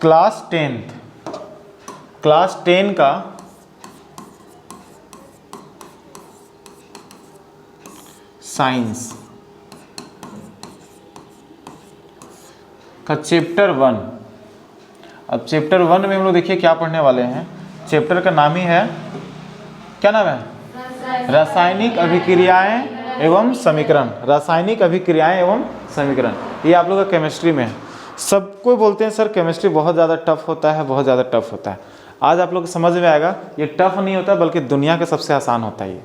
Class 10 का science का chapter 1। अब चैप्टर 1 में हम लोग देखिए क्या पढ़ने वाले हैं। चैप्टर का नाम ही है, क्या नाम है? रासायनिक अभिक्रियाएं एवं समीकरण। रासायनिक अभिक्रियाएं एवं समीकरण, ये आप लोग का केमिस्ट्री में है। सबको बोलते हैं सर केमिस्ट्री बहुत ज़्यादा टफ होता है, बहुत ज़्यादा टफ होता है। आज आप लोग को समझ में आएगा ये टफ नहीं होता बल्कि दुनिया का सबसे आसान होता है। ये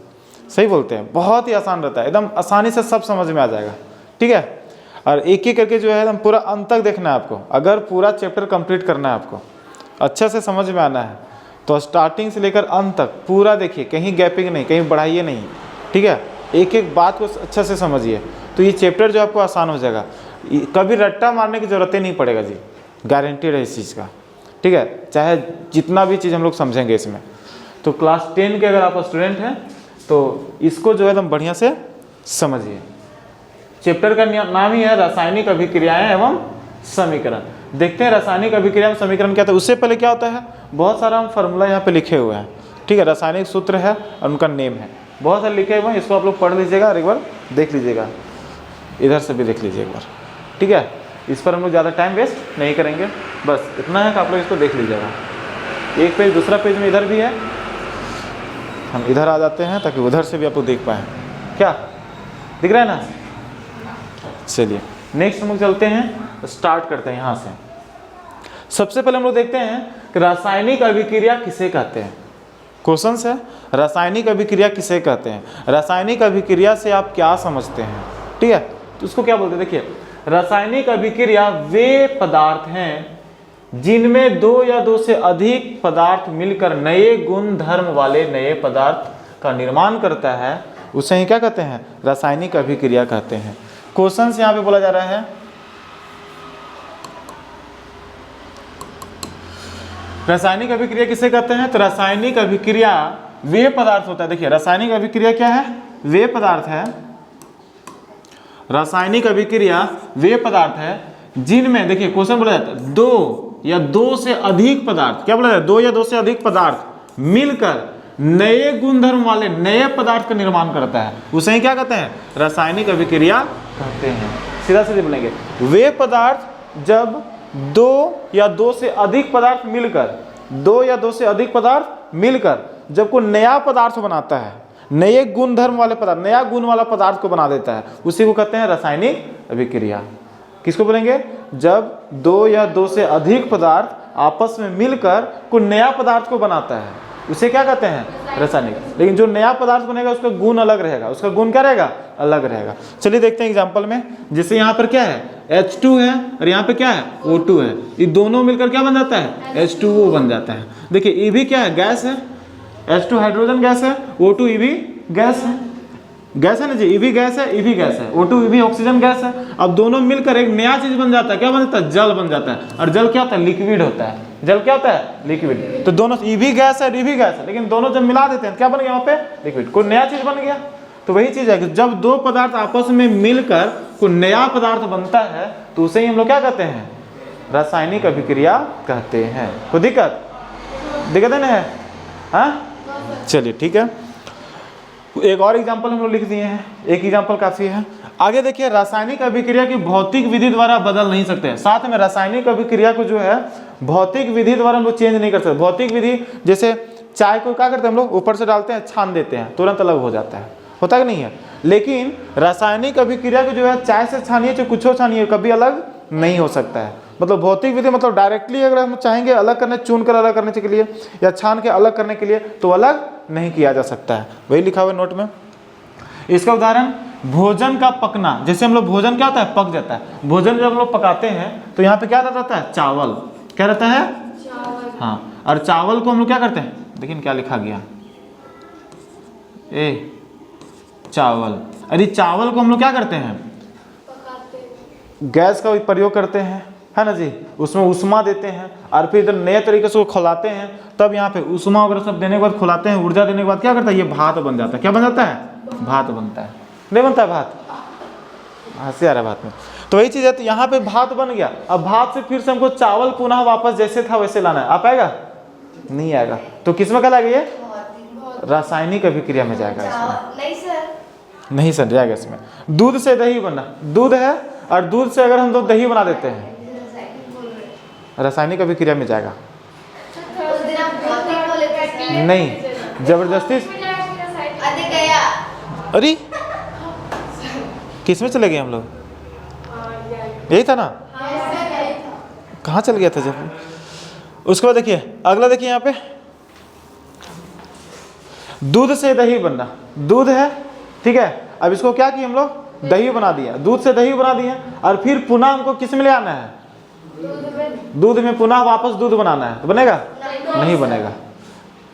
सही बोलते हैं, बहुत ही आसान रहता है, एकदम आसानी से सब समझ में आ जाएगा। ठीक है, और एक एक करके जो है एकदम पूरा अंत तक देखना है आपको। अगर पूरा चैप्टर कंप्लीट करना है आपको, अच्छे से समझ में आना है, तो स्टार्टिंग से लेकर अंत तक पूरा देखिए, कहीं गैपिंग नहीं, कहीं बढ़ाइए नहीं। ठीक है, एक एक बात को अच्छे से समझिए, तो ये चैप्टर जो आपको आसान हो जाएगा। कभी रट्टा मारने की ज़रूरत ही नहीं पड़ेगा जी, गारंटीड है इस चीज़ का। ठीक है, चाहे जितना भी चीज़ हम लोग समझेंगे इसमें। तो क्लास 10 के अगर आप स्टूडेंट हैं तो इसको जो है एकदम बढ़िया से समझिए। चैप्टर का नाम ही है रासायनिक अभिक्रियाएं एवं समीकरण। देखते हैं रासायनिक अभिक्रिया एवं समीकरण क्या होता है। उससे पहले क्या होता है, बहुत सारा हम फार्मूला यहाँ पे लिखे हुए हैं। ठीक है, रासायनिक सूत्र है और उनका नेम है, बहुत सारे लिखे हुए हैं। इसको आप लोग पढ़ लीजिएगा और एक बार देख लीजिएगा, इधर से भी देख लीजिए एक बार। ठीक है, इस पर हम लोग ज़्यादा टाइम वेस्ट नहीं करेंगे, बस इतना है कि आप लोग इसको देख लीजिएगा। एक पेज, दूसरा पेज में इधर भी है, हम इधर आ जाते हैं ताकि उधर से भी आप लोग देख पाएँ। क्या दिख रहा है ना? चलिए नेक्स्ट हम लोग चलते हैं, स्टार्ट करते हैं यहाँ से। सबसे पहले हम लोग देखते हैं कि रासायनिक अभिक्रिया किसे कहते हैं। क्वेश्चन है, रासायनिक अभिक्रिया किसे कहते हैं? रासायनिक अभिक्रिया से आप क्या समझते हैं? ठीक है, तो उसको क्या बोलते हैं? देखिए, रासायनिक अभिक्रिया वे पदार्थ हैं जिनमें दो या दो से अधिक पदार्थ मिलकर नए गुण धर्म वाले नए पदार्थ का निर्माण करता है, उसे ही क्या कहते हैं? रासायनिक अभिक्रिया कहते हैं। क्वेश्चन यहाँ पे बोला जा रहा है, रासायनिक अभिक्रिया किसे कहते हैं? तो रासायनिक अभिक्रिया वे पदार्थ होता है। देखिए, रासायनिक अभिक्रिया क्या है? वे पदार्थ है। रासायनिक अभिक्रिया वे पदार्थ है जिनमें, देखिए क्वेश्चन बोला जाता है, दो या दो से अधिक पदार्थ, क्या बोला जाता है? दो या दो से अधिक पदार्थ मिलकर नए गुणधर्म वाले नए पदार्थ का निर्माण करता है, उसे ही क्या कहते हैं? रासायनिक अभिक्रिया कहते हैं। सीधा सीधे बोलेंगे, वे पदार्थ जब दो या दो से अधिक पदार्थ मिलकर, दो या दो से अधिक पदार्थ मिलकर जब कोई नया पदार्थ बनाता है, नए गुण धर्म वाले पदार्थ, नया गुण वाला पदार्थ को बना देता है, उसी को कहते हैं रासायनिक अभिक्रिया। किसको बोलेंगे? जब दो या दो से अधिक पदार्थ आपस में मिलकर कोई नया पदार्थ को बनाता है, उसे क्या कहते हैं? रासायनिक। लेकिन जो नया पदार्थ बनेगा उसका गुण अलग रहेगा, उसका गुण क्या रहेगा? अलग रहेगा। चलिए देखते हैं एग्जांपल में। जैसे यहाँ पर क्या है? H2 है और यहाँ पे क्या है? O2 है। ये दोनों मिलकर क्या बन जाता है? H2O बन जाता है। देखिए, ये भी क्या है? गैस है। H2 हाइड्रोजन गैस है, O2 ये भी गैस है। गैस है ना जी, ये भी गैस है, ये भी गैस है। O2 ये भी ऑक्सीजन गैस है। अब दोनों मिलकर एक नया चीज बन जाता है। क्या बन जाता है? जल बन जाता है। और जल क्या होता है? लिक्विड होता है। जल क्या होता है? लिक्विड। तो दोनों, ये भी गैस है, ये भी गैस है, लेकिन दोनों जब मिला देते हैं क्या बन गया? वहाँ पे लिक्विड, कोई नया चीज बन गया। तो वही चीज है कि जब दो पदार्थ आपस में मिलकर कोई नया पदार्थ बनता है, तो उसे ही हम लोग क्या कहते हैं? रासायनिक अभिक्रिया कहते हैं। कोई दिक्कत है ना? हाँ, चलिए ठीक है। एक और एग्जाम्पल हम लोग लिख दिए हैं, एक एग्जाम्पल काफी है। आगे देखिए, रासायनिक अभिक्रिया की भौतिक विधि द्वारा बदल नहीं सकते। साथ में रासायनिक अभिक्रिया को जो है भौतिक विधि द्वारा हम लोग चेंज नहीं कर सकते। भौतिक विधि, जैसे चाय को क्या करते हैं हम लोग? ऊपर से डालते हैं, छान देते हैं, तुरंत अलग हो जाता है, होता कि नहीं है? लेकिन रासायनिक अभिक्रिया को जो है चाय से छानिए चाहे कुछ हो छानिए, कभी अलग नहीं हो सकता है। मतलब भौतिक विधि मतलब डायरेक्टली अगर हम चाहेंगे अलग करने, चुन कर अलग करने के लिए या छान के अलग करने के लिए, तो अलग नहीं किया जा सकता है। वही लिखा हुआ नोट में। इसका उदाहरण, भोजन का पकना। जैसे हम लोग, भोजन क्या होता है? पक जाता है। भोजन जब हम लोग पकाते हैं तो यहाँ पे क्या रहता है? चावल। क्या रहता है? चावल। हाँ, और चावल को हम लोग क्या करते हैं? देखिए क्या लिखा गया, ए चावल। अरे चावल को हम लोग क्या करते हैं? गैस का प्रयोग करते हैं, है ना जी? उसमें उष्मा देते हैं और फिर इधर नए तरीके से वो खौलाते हैं। तब यहाँ पे उष्मा वगैरह सब देने के बाद, खौलाते हैं, ऊर्जा देने के बाद क्या करता है? ये भात बन जाता है। क्या बन जाता है? भात बनता है। नहीं बनता है भात? हंसी आ रहा है भात में। तो वही चीज है, तो यहाँ पे भात बन गया, अब भात से फिर से हमको चावल पुनः वापस जैसे था वैसे लाना है, आ पाएगा? नहीं आएगा। तो किस में कहलाएगा ये? रासायनिक अभिक्रिया में जाएगा इसमें। नहीं सर, नहीं सर जाएगा इसमें। दूध से दही बनना, दूध है और दूध से अगर हम लोग दही बना देते हैं, रासायनिक अभिक्रिया में जाएगा। उस दिन आप भौतिक बोले थे। नहीं, जबरदस्ती। अधिक गया। अरे किस में चले गए हम लोग? यही था ना? कहाँ चल गया था जब? उसके बाद देखिए अगला, देखिए यहाँ पे दूध से दही बनना, दूध है, ठीक है, अब इसको क्या किए हम लोग? दही बना दिया, दूध से दही बना दिए, और फिर पुनः हमको किस में ले आना है? दूध में पुनः वापस दूध बनाना है, तो बनेगा? नहीं बनेगा,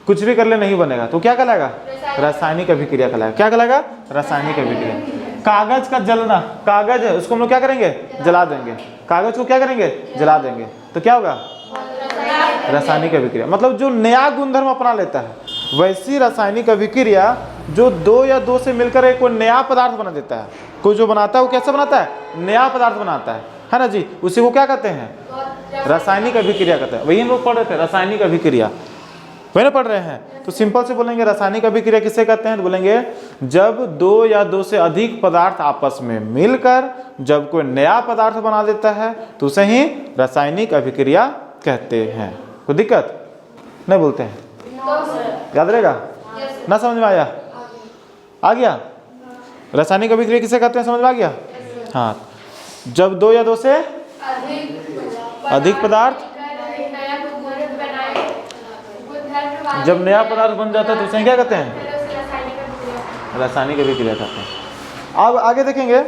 कुछ भी कर ले नहीं बनेगा। तो क्या कहलाएगा? रासायनिक अभिक्रिया कहलाएगा। क्या कहलाएगा? रासायनिक अभिक्रिया। कागज का जलना, कागज है उसको हम लोग क्या करेंगे? जला देंगे। कागज को क्या करेंगे? जला देंगे, तो क्या होगा? रासायनिक अभिक्रिया। मतलब जो नया गुणधर्म अपना लेता है, वैसी रासायनिक अभिक्रिया जो दो या दो से मिलकर एक कोई नया पदार्थ बना देता है। कोई जो बनाता है वो कैसे बनाता है? नया पदार्थ बनाता है ना जी, उसी को क्या कहते हैं? रासायनिक अभिक्रिया कहते हैं। वही हम लोग पढ़ रहे थे, रासायनिक अभिक्रिया वही ना पढ़ रहे हैं। तो सिंपल से बोलेंगे रासायनिक अभिक्रिया किसे कहते हैं? तो बोलेंगे जब दो या दो से अधिक पदार्थ आपस में मिलकर जब कोई नया पदार्थ बना देता है तो उसे ही रासायनिक अभिक्रिया कहते हैं। कोई दिक्कत नहीं? बोलते हैं, याद रहेगा ना? समझ में आया? आ गया? रासायनिक अभिक्रिया किसे कहते हैं? समझ में आ गया? हाँ, जब दो या दो से अधिक पदार्थ, जब नया पदार्थ बन जाता है तो उसे क्या कहते हैं? रासायनिक अभिक्रिया कहते हैं। अब आगे देखेंगे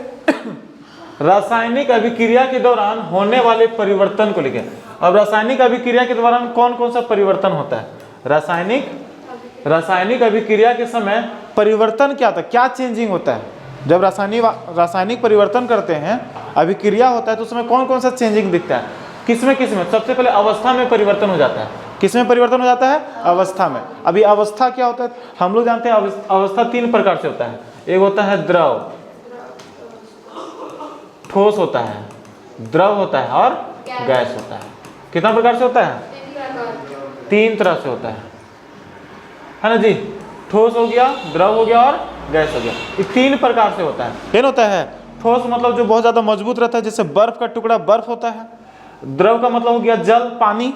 रासायनिक अभिक्रिया के दौरान होने वाले परिवर्तन को लेकर। अब रासायनिक अभिक्रिया के दौरान कौन कौन सा परिवर्तन होता है? रासायनिक अभिक्रिया के समय परिवर्तन क्या होता है? क्या चेंजिंग होता है? जब रासायनिक परिवर्तन करते हैं, अभिक्रिया होता है, तो उसमें कौन कौन सा चेंजिंग दिखता है? किसमें किसमें? सबसे पहले अवस्था में परिवर्तन हो जाता है। किसमें परिवर्तन हो जाता है? अवस्था में। अभी अवस्था क्या होता है? हम लोग जानते हैं अवस्था तीन प्रकार से होता है। एक होता है द्रव, ठोस होता है, द्रव होता है और गैस होता है। कितना प्रकार से होता है? तीन तरह से होता है ना जी? ठोस हो गया, द्रव हो गया और गैस हो गया। ये तीन प्रकार से होता है। क्या होता है? ठोस मतलब जो बहुत ज्यादा मजबूत रहता है, जैसे बर्फ का टुकड़ा बर्फ होता है। द्रव का मतलब हो गया जल, पानी,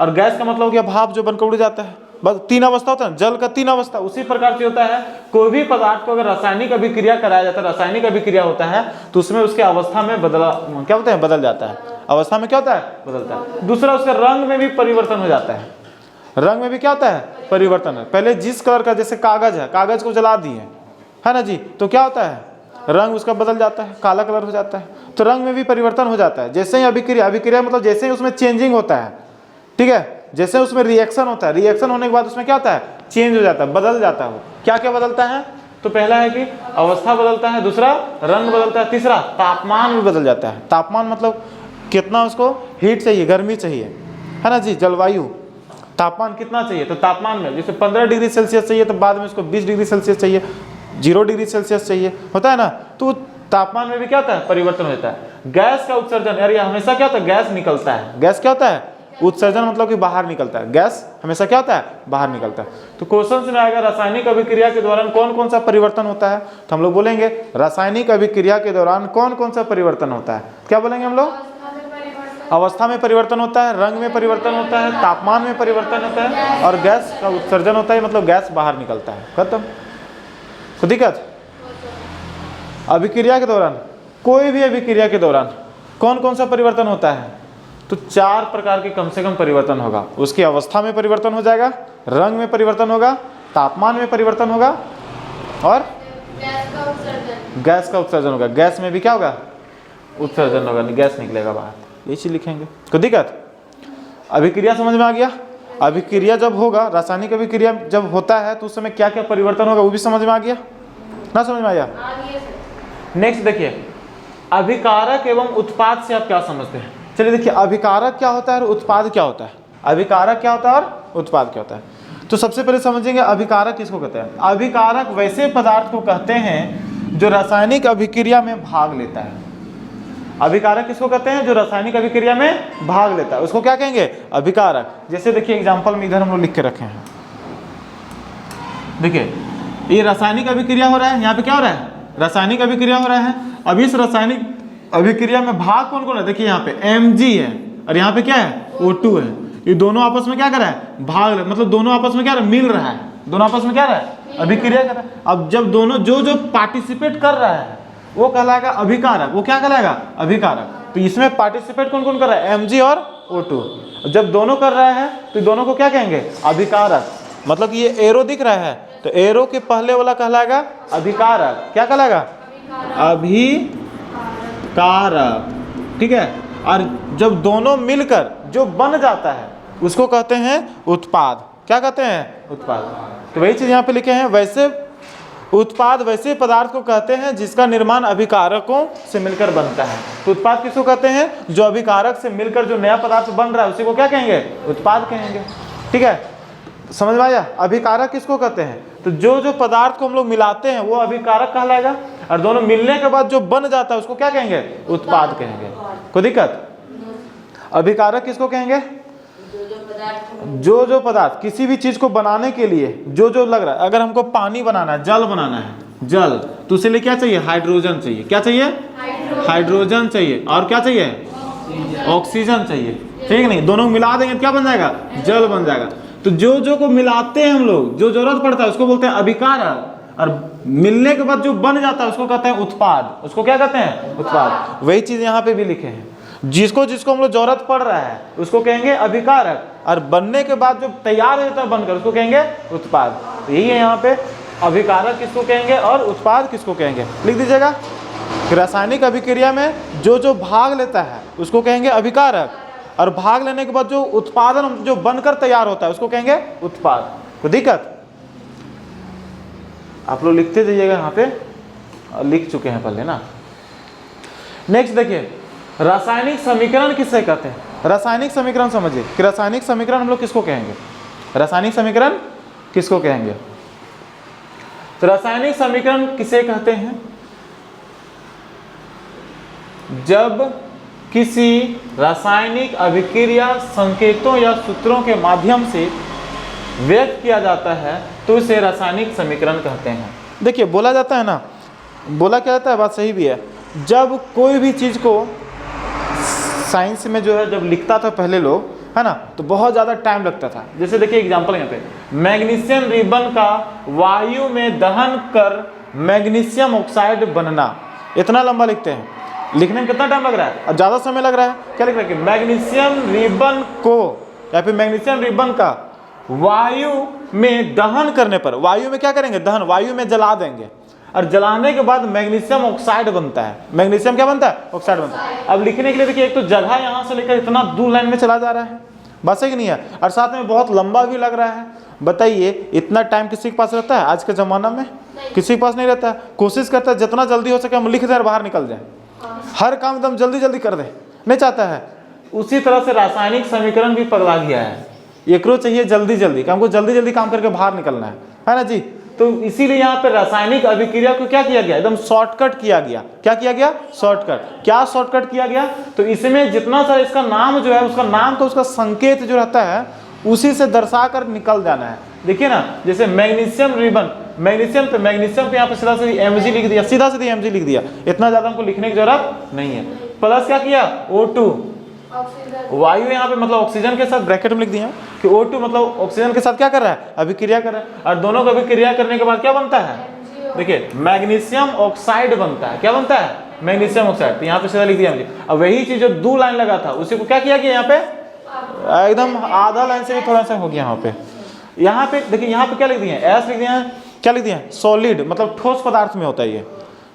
और गैस का मतलब हो गया भाप जो बनकर उड़ जाता है। बस तीन अवस्था होता है, जल का तीन अवस्था। उसी प्रकार से होता है कोई भी पदार्थ को अगर रासायनिक अभिक्रिया कराया जाता है, रासायनिक अभिक्रिया होता है, तो उसमें उसके अवस्था में क्या होता है? बदल जाता है। अवस्था में क्या होता है? बदलता है। दूसरा, उसके रंग में भी परिवर्तन हो जाता है। रंग में भी क्या होता है? परिवर्तन है। पहले जिस कलर का, जैसे कागज है, कागज को जला दिए है ना जी, तो क्या होता है? रंग उसका बदल जाता है, काला कलर हो जाता है। तो रंग में भी परिवर्तन हो जाता है। जैसे ही अभिक्रिया मतलब जैसे ही उसमें चेंजिंग होता है, ठीक है, जैसे उसमें रिएक्शन होता है, रिएक्शन होने के बाद उसमें क्या होता है? चेंज हो जाता है, बदल जाता है। वो क्या क्या बदलता है? तो पहला है कि अवस्था बदलता है, दूसरा रंग बदलता है, तीसरा तापमान भी बदल जाता है। तापमान मतलब कितना उसको हीट चाहिए, गर्मी चाहिए, है ना जी, जलवायु, तापमान कितना चाहिए? तो तापमान में जैसे 15 डिग्री सेल्सियस चाहिए तो बाद में उसको 20 डिग्री सेल्सियस चाहिए, 0 डिग्री सेल्सियस चाहिए, होता है ना। तो तापमान में भी क्या होता है? परिवर्तन होता है। गैस का उत्सर्जन, यार हमेशा क्या होता है? गैस निकलता है। गैस क्या होता है? उत्सर्जन मतलब कि बाहर निकलता है। गैस हमेशा क्या होता है? बाहर निकलता है। तो क्वेश्चन में आएगा रासायनिक अभिक्रिया के दौरान कौन कौन सा परिवर्तन होता है? तो हम लोग बोलेंगे रासायनिक अभिक्रिया के दौरान कौन कौन सा परिवर्तन होता है? क्या बोलेंगे हम लोग? अवस्था में परिवर्तन होता है, रंग में परिवर्तन होता है, तापमान में परिवर्तन होता है, और गैस का उत्सर्जन होता है, मतलब गैस बाहर निकलता है। खत्म। तो दिक्कत अभिक्रिया के दौरान, कोई भी अभिक्रिया के दौरान कौन कौन सा परिवर्तन होता है? तो 4 प्रकार के कम से कम परिवर्तन होगा। उसकी अवस्था में परिवर्तन हो जाएगा, रंग में परिवर्तन होगा, तापमान में परिवर्तन होगा, और गैस का उत्सर्जन होगा। गैस में भी क्या होगा? उत्सर्जन होगा, गैस निकलेगा बाहर। ये चीज लिखेंगे। कोई दिक्कत? अभिक्रिया समझ में आ गया? अभिक्रिया जब होगा, रासायनिक अभिक्रिया जब होता है तो उस समय क्या क्या परिवर्तन होगा वो भी समझ में आ गया ना? समझ में आया? नेक्स्ट देखिए, अभिकारक एवं उत्पाद से आप क्या समझते हैं? चलिए देखिए, अभिकारक क्या होता है और उत्पाद क्या होता है? अभिकारक क्या होता है और उत्पाद क्या होता है? तो सबसे पहले समझेंगे अभिकारक किसको कहते हैं। अभिकारक वैसे पदार्थ को कहते हैं जो रासायनिक अभिक्रिया में भाग लेता है। अभिकारक किसको कहते हैं? जो रासायनिक अभिक्रिया में भाग लेता है उसको क्या कहेंगे? अभिकारक। जैसे देखिए एग्जाम्पल में इधर हम लोग लिख के रखे हैं, देखिए ये रासायनिक अभिक्रिया हो रहा है, यहाँ पे क्या हो रहा है? रासायनिक अभिक्रिया हो रहा है। अब इस रासायनिक अभिक्रिया में भाग कौन कौन है? देखिए यहाँ पे Mg है और यहाँ पे क्या है? O2 है। ये दोनों आपस में क्या कर रहा है? भाग, मतलब दोनों आपस में क्या रहा है? मिल रहा है, दोनों आपस में क्या रहा है? अभिक्रिया कर रहा है। अब जब दोनों जो पार्टिसिपेट कर रहा है वो कहलाएगा अभिकारक। वो क्या कहलाएगा? अभिकारक। तो इसमें पार्टिसिपेट कौन कौन कर रहा है? Mg और O2। जब दोनों कर रहा है तो दोनों को क्या कहेंगे? अभिकारक। मतलब कि ये एरो दिख रहा है तो एरो के पहले वाला कहलाएगा अभिकारक। क्या कहलाएगा? अभिकारक। ठीक है। और जब दोनों मिलकर जो बन जाता है उसको कहते हैं उत्पाद। क्या कहते हैं? उत्पाद। तो वही चीज यहाँ पे लिखे हैं, वैसे उत्पाद वैसे पदार्थ को कहते हैं जिसका निर्माण अभिकारकों से मिलकर बनता है। तो उत्पाद किसको कहते हैं? जो अभिकारक से मिलकर जो नया पदार्थ बन रहा है उसी को क्या कहेंगे? उत्पाद कहेंगे। ठीक है, समझ में आया? अभिकारक किसको कहते हैं? तो जो पदार्थ को हम लोग मिलाते हैं वो अभिकारक कहलाएगा, और दोनों मिलने के बाद जो बन जाता है उसको क्या कहेंगे? उत्पाद कहेंगे। कोई दिक्कत? अभिकारक किसको कहेंगे? जो पदार्थ किसी भी चीज को बनाने के लिए जो लग रहा है। अगर हमको पानी बनाना है, जल बनाना है, जल, तो उसके लिए क्या चाहिए? हाइड्रोजन चाहिए। क्या चाहिए? हाइड्रोजन चाहिए। और क्या चाहिए? ऑक्सीजन चाहिए। ठीक नहीं? दोनों मिला देंगे तो क्या बन जाएगा? जल बन जाएगा। तो जो को मिलाते हैं हम लोग, जो जरूरत पड़ता है उसको बोलते हैं अभिकारक, और मिलने के बाद जो बन जाता है उसको कहते हैं उत्पाद। उसको क्या कहते हैं? उत्पाद। वही चीज यहाँ पे भी लिखे हैं, जिसको हम लोग जरूरत पड़ रहा है उसको कहेंगे अभिकारक, और बनने के बाद जो तैयार हो जाता है बनकर उसको कहेंगे उत्पाद। यही है यहाँ पे, अभिकारक किसको कहेंगे और उत्पाद किसको कहेंगे। लिख दीजिएगा, रासायनिक अभिक्रिया में जो भाग लेता है उसको कहेंगे अभिकारक, और भाग लेने के बाद जो उत्पादन जो बनकर तैयार होता है उसको कहेंगे उत्पाद। कोई दिक्कत? आप लोग लिखते जाइएगा, यहाँ पे लिख चुके हैं पहले ना। नेक्स्ट देखिए, रासायनिक समीकरण किससे कहते हैं? रासायनिक समीकरण समझिए कि रासायनिक समीकरण हम लोग किसको कहेंगे? रासायनिक समीकरण किसको कहेंगे? तो रासायनिक समीकरण किसे कहते हैं? जब किसी रासायनिक अभिक्रिया संकेतों या सूत्रों के माध्यम से व्यक्त किया जाता है तो इसे रासायनिक समीकरण कहते हैं। देखिए बोला जाता है ना, बोला क्या जाता है, बात सही भी है। जब कोई भी चीज़ को साइंस में जो है जब लिखता था पहले लोग, है ना, तो बहुत ज़्यादा टाइम लगता था। जैसे देखिए एग्जांपल यहाँ पे, मैग्नीशियम रिबन का वायु में दहन कर मैग्नीशियम ऑक्साइड बनना, इतना लंबा लिखते हैं। लिखने में कितना टाइम लग रहा है? अब ज़्यादा समय लग रहा है। क्या लिख रहा है कि मैग्नीशियम रिबन को, या फिर मैग्नीशियम रिबन का वायु में दहन करने पर, वायु में क्या करेंगे? दहन, वायु में जला देंगे, और जलाने के बाद मैग्नीशियम ऑक्साइड बनता है। मैग्नीशियम क्या बनता है? ऑक्साइड बनता है। अब लिखने के लिए देखिए, एक तो जगह यहाँ से लेकर इतना दूर लाइन में चला जा रहा है, बस है कि नहीं है, और साथ में बहुत लंबा भी लग रहा है। बताइए इतना टाइम किसी के पास रहता है? आज के ज़माना में किसी के पास नहीं रहता है। कोशिश करता है जितना जल्दी हो सके हम लिख दें और बाहर निकल जाए, हर काम एकदम जल्दी जल्दी कर दे, नहीं चाहता है। उसी तरह से रासायनिक समीकरण भी पगला गया है, एकरो चाहिए जल्दी जल्दी, कि हमको जल्दी जल्दी काम करके बाहर निकलना है ना जी। तो इसीलिए यहाँ पे रासायनिक अभिक्रिया को क्या किया गया? एकदम शॉर्टकट किया गया। क्या किया गया? शॉर्टकट। क्या शॉर्टकट किया गया? तो इसमें जितना सारा इसका नाम जो है, उसका नाम तो उसका संकेत जो रहता है उसी से दर्शा कर निकल जाना है। देखिए ना, जैसे मैग्नीशियम रिबन, मैग्नीशियम पे यहाँ पे सीधा सीधी Mg लिख दिया, सीधा सीधी Mg लिख दिया, इतना ज्यादा हमको लिखने की जरूरत नहीं है। प्लस क्या किया? O2, वायु यहाँ पे मतलब ऑक्सीजन के साथ ब्रैकेट में लिख दिया कि O2 मतलब ऑक्सीजन के साथ क्या कर रहा है? अभिक्रिया कर रहा है, और दोनों को अभिक्रिया करने के बाद क्या बनता है? देखिए मैग्नीशियम ऑक्साइड बनता है। क्या बनता है? Magnesium oxide. तो यहाँ पे सीधा लिख दिया मुझे। अब वही चीज जो 2 लाइन लगा था उसी को क्या किया गया? यहाँ पे एकदम आधा लाइन से भी थोड़ा सा हो गया। यहाँ पे देखिए, यहाँ पे क्या लिख दिए? एस लिख दिया। क्या लिख दिया? सॉलिड, मतलब ठोस पदार्थ में होता है ये,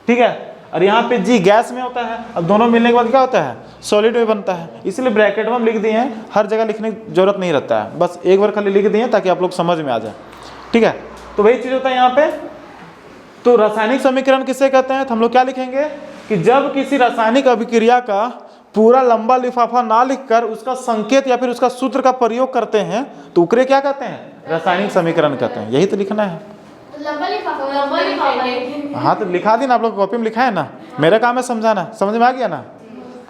ठीक है। और यहाँ पे जी गैस में होता है। अब दोनों मिलने के बाद क्या होता है? सॉलिड में बनता है। इसलिए ब्रैकेट में हम लिख दिए हैं, हर जगह लिखने की जरूरत नहीं रहता है, बस एक बार खाली लिख दिए ताकि आप लोग समझ में आ जाए, ठीक है। तो वही चीज होता है यहाँ पे। तो रासायनिक समीकरण किसे कहते हैं? तो हम लोग क्या लिखेंगे कि जब किसी रासायनिक अभिक्रिया का पूरा लंबा लिफाफा ना लिखकर उसका संकेत या फिर उसका सूत्र का प्रयोग करते हैं तो उकरे क्या कहते हैं? रासायनिक समीकरण कहते हैं। यही तो लिखना है। हाँ तो लिखा दी ना, आप लोग कॉपी में लिखा है ना, मेरा काम है समझाना। समझ में आ गया ना?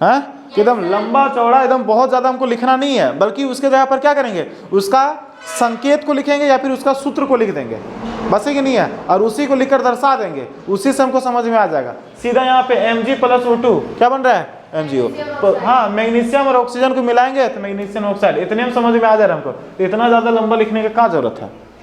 हाँ, कि एकदम लंबा चौड़ा एकदम बहुत ज़्यादा हमको लिखना नहीं है, बल्कि उसके जगह पर क्या करेंगे, उसका संकेत को लिखेंगे या फिर उसका सूत्र को लिख देंगे, बस है कि नहीं है, और उसी को लिखकर दर्शा देंगे, उसी से हमको समझ में आ जाएगा। सीधा यहाँ पे Mg + O2 क्या बन रहा है, MgO। हाँ, मैग्नीशियम और ऑक्सीजन को मिलाएंगे तो मैग्नीशियम ऑक्साइड, इतने में समझ में आ जा रहा है हमको, तो इतना ज़्यादा लंबा लिखने की क्या जरूरत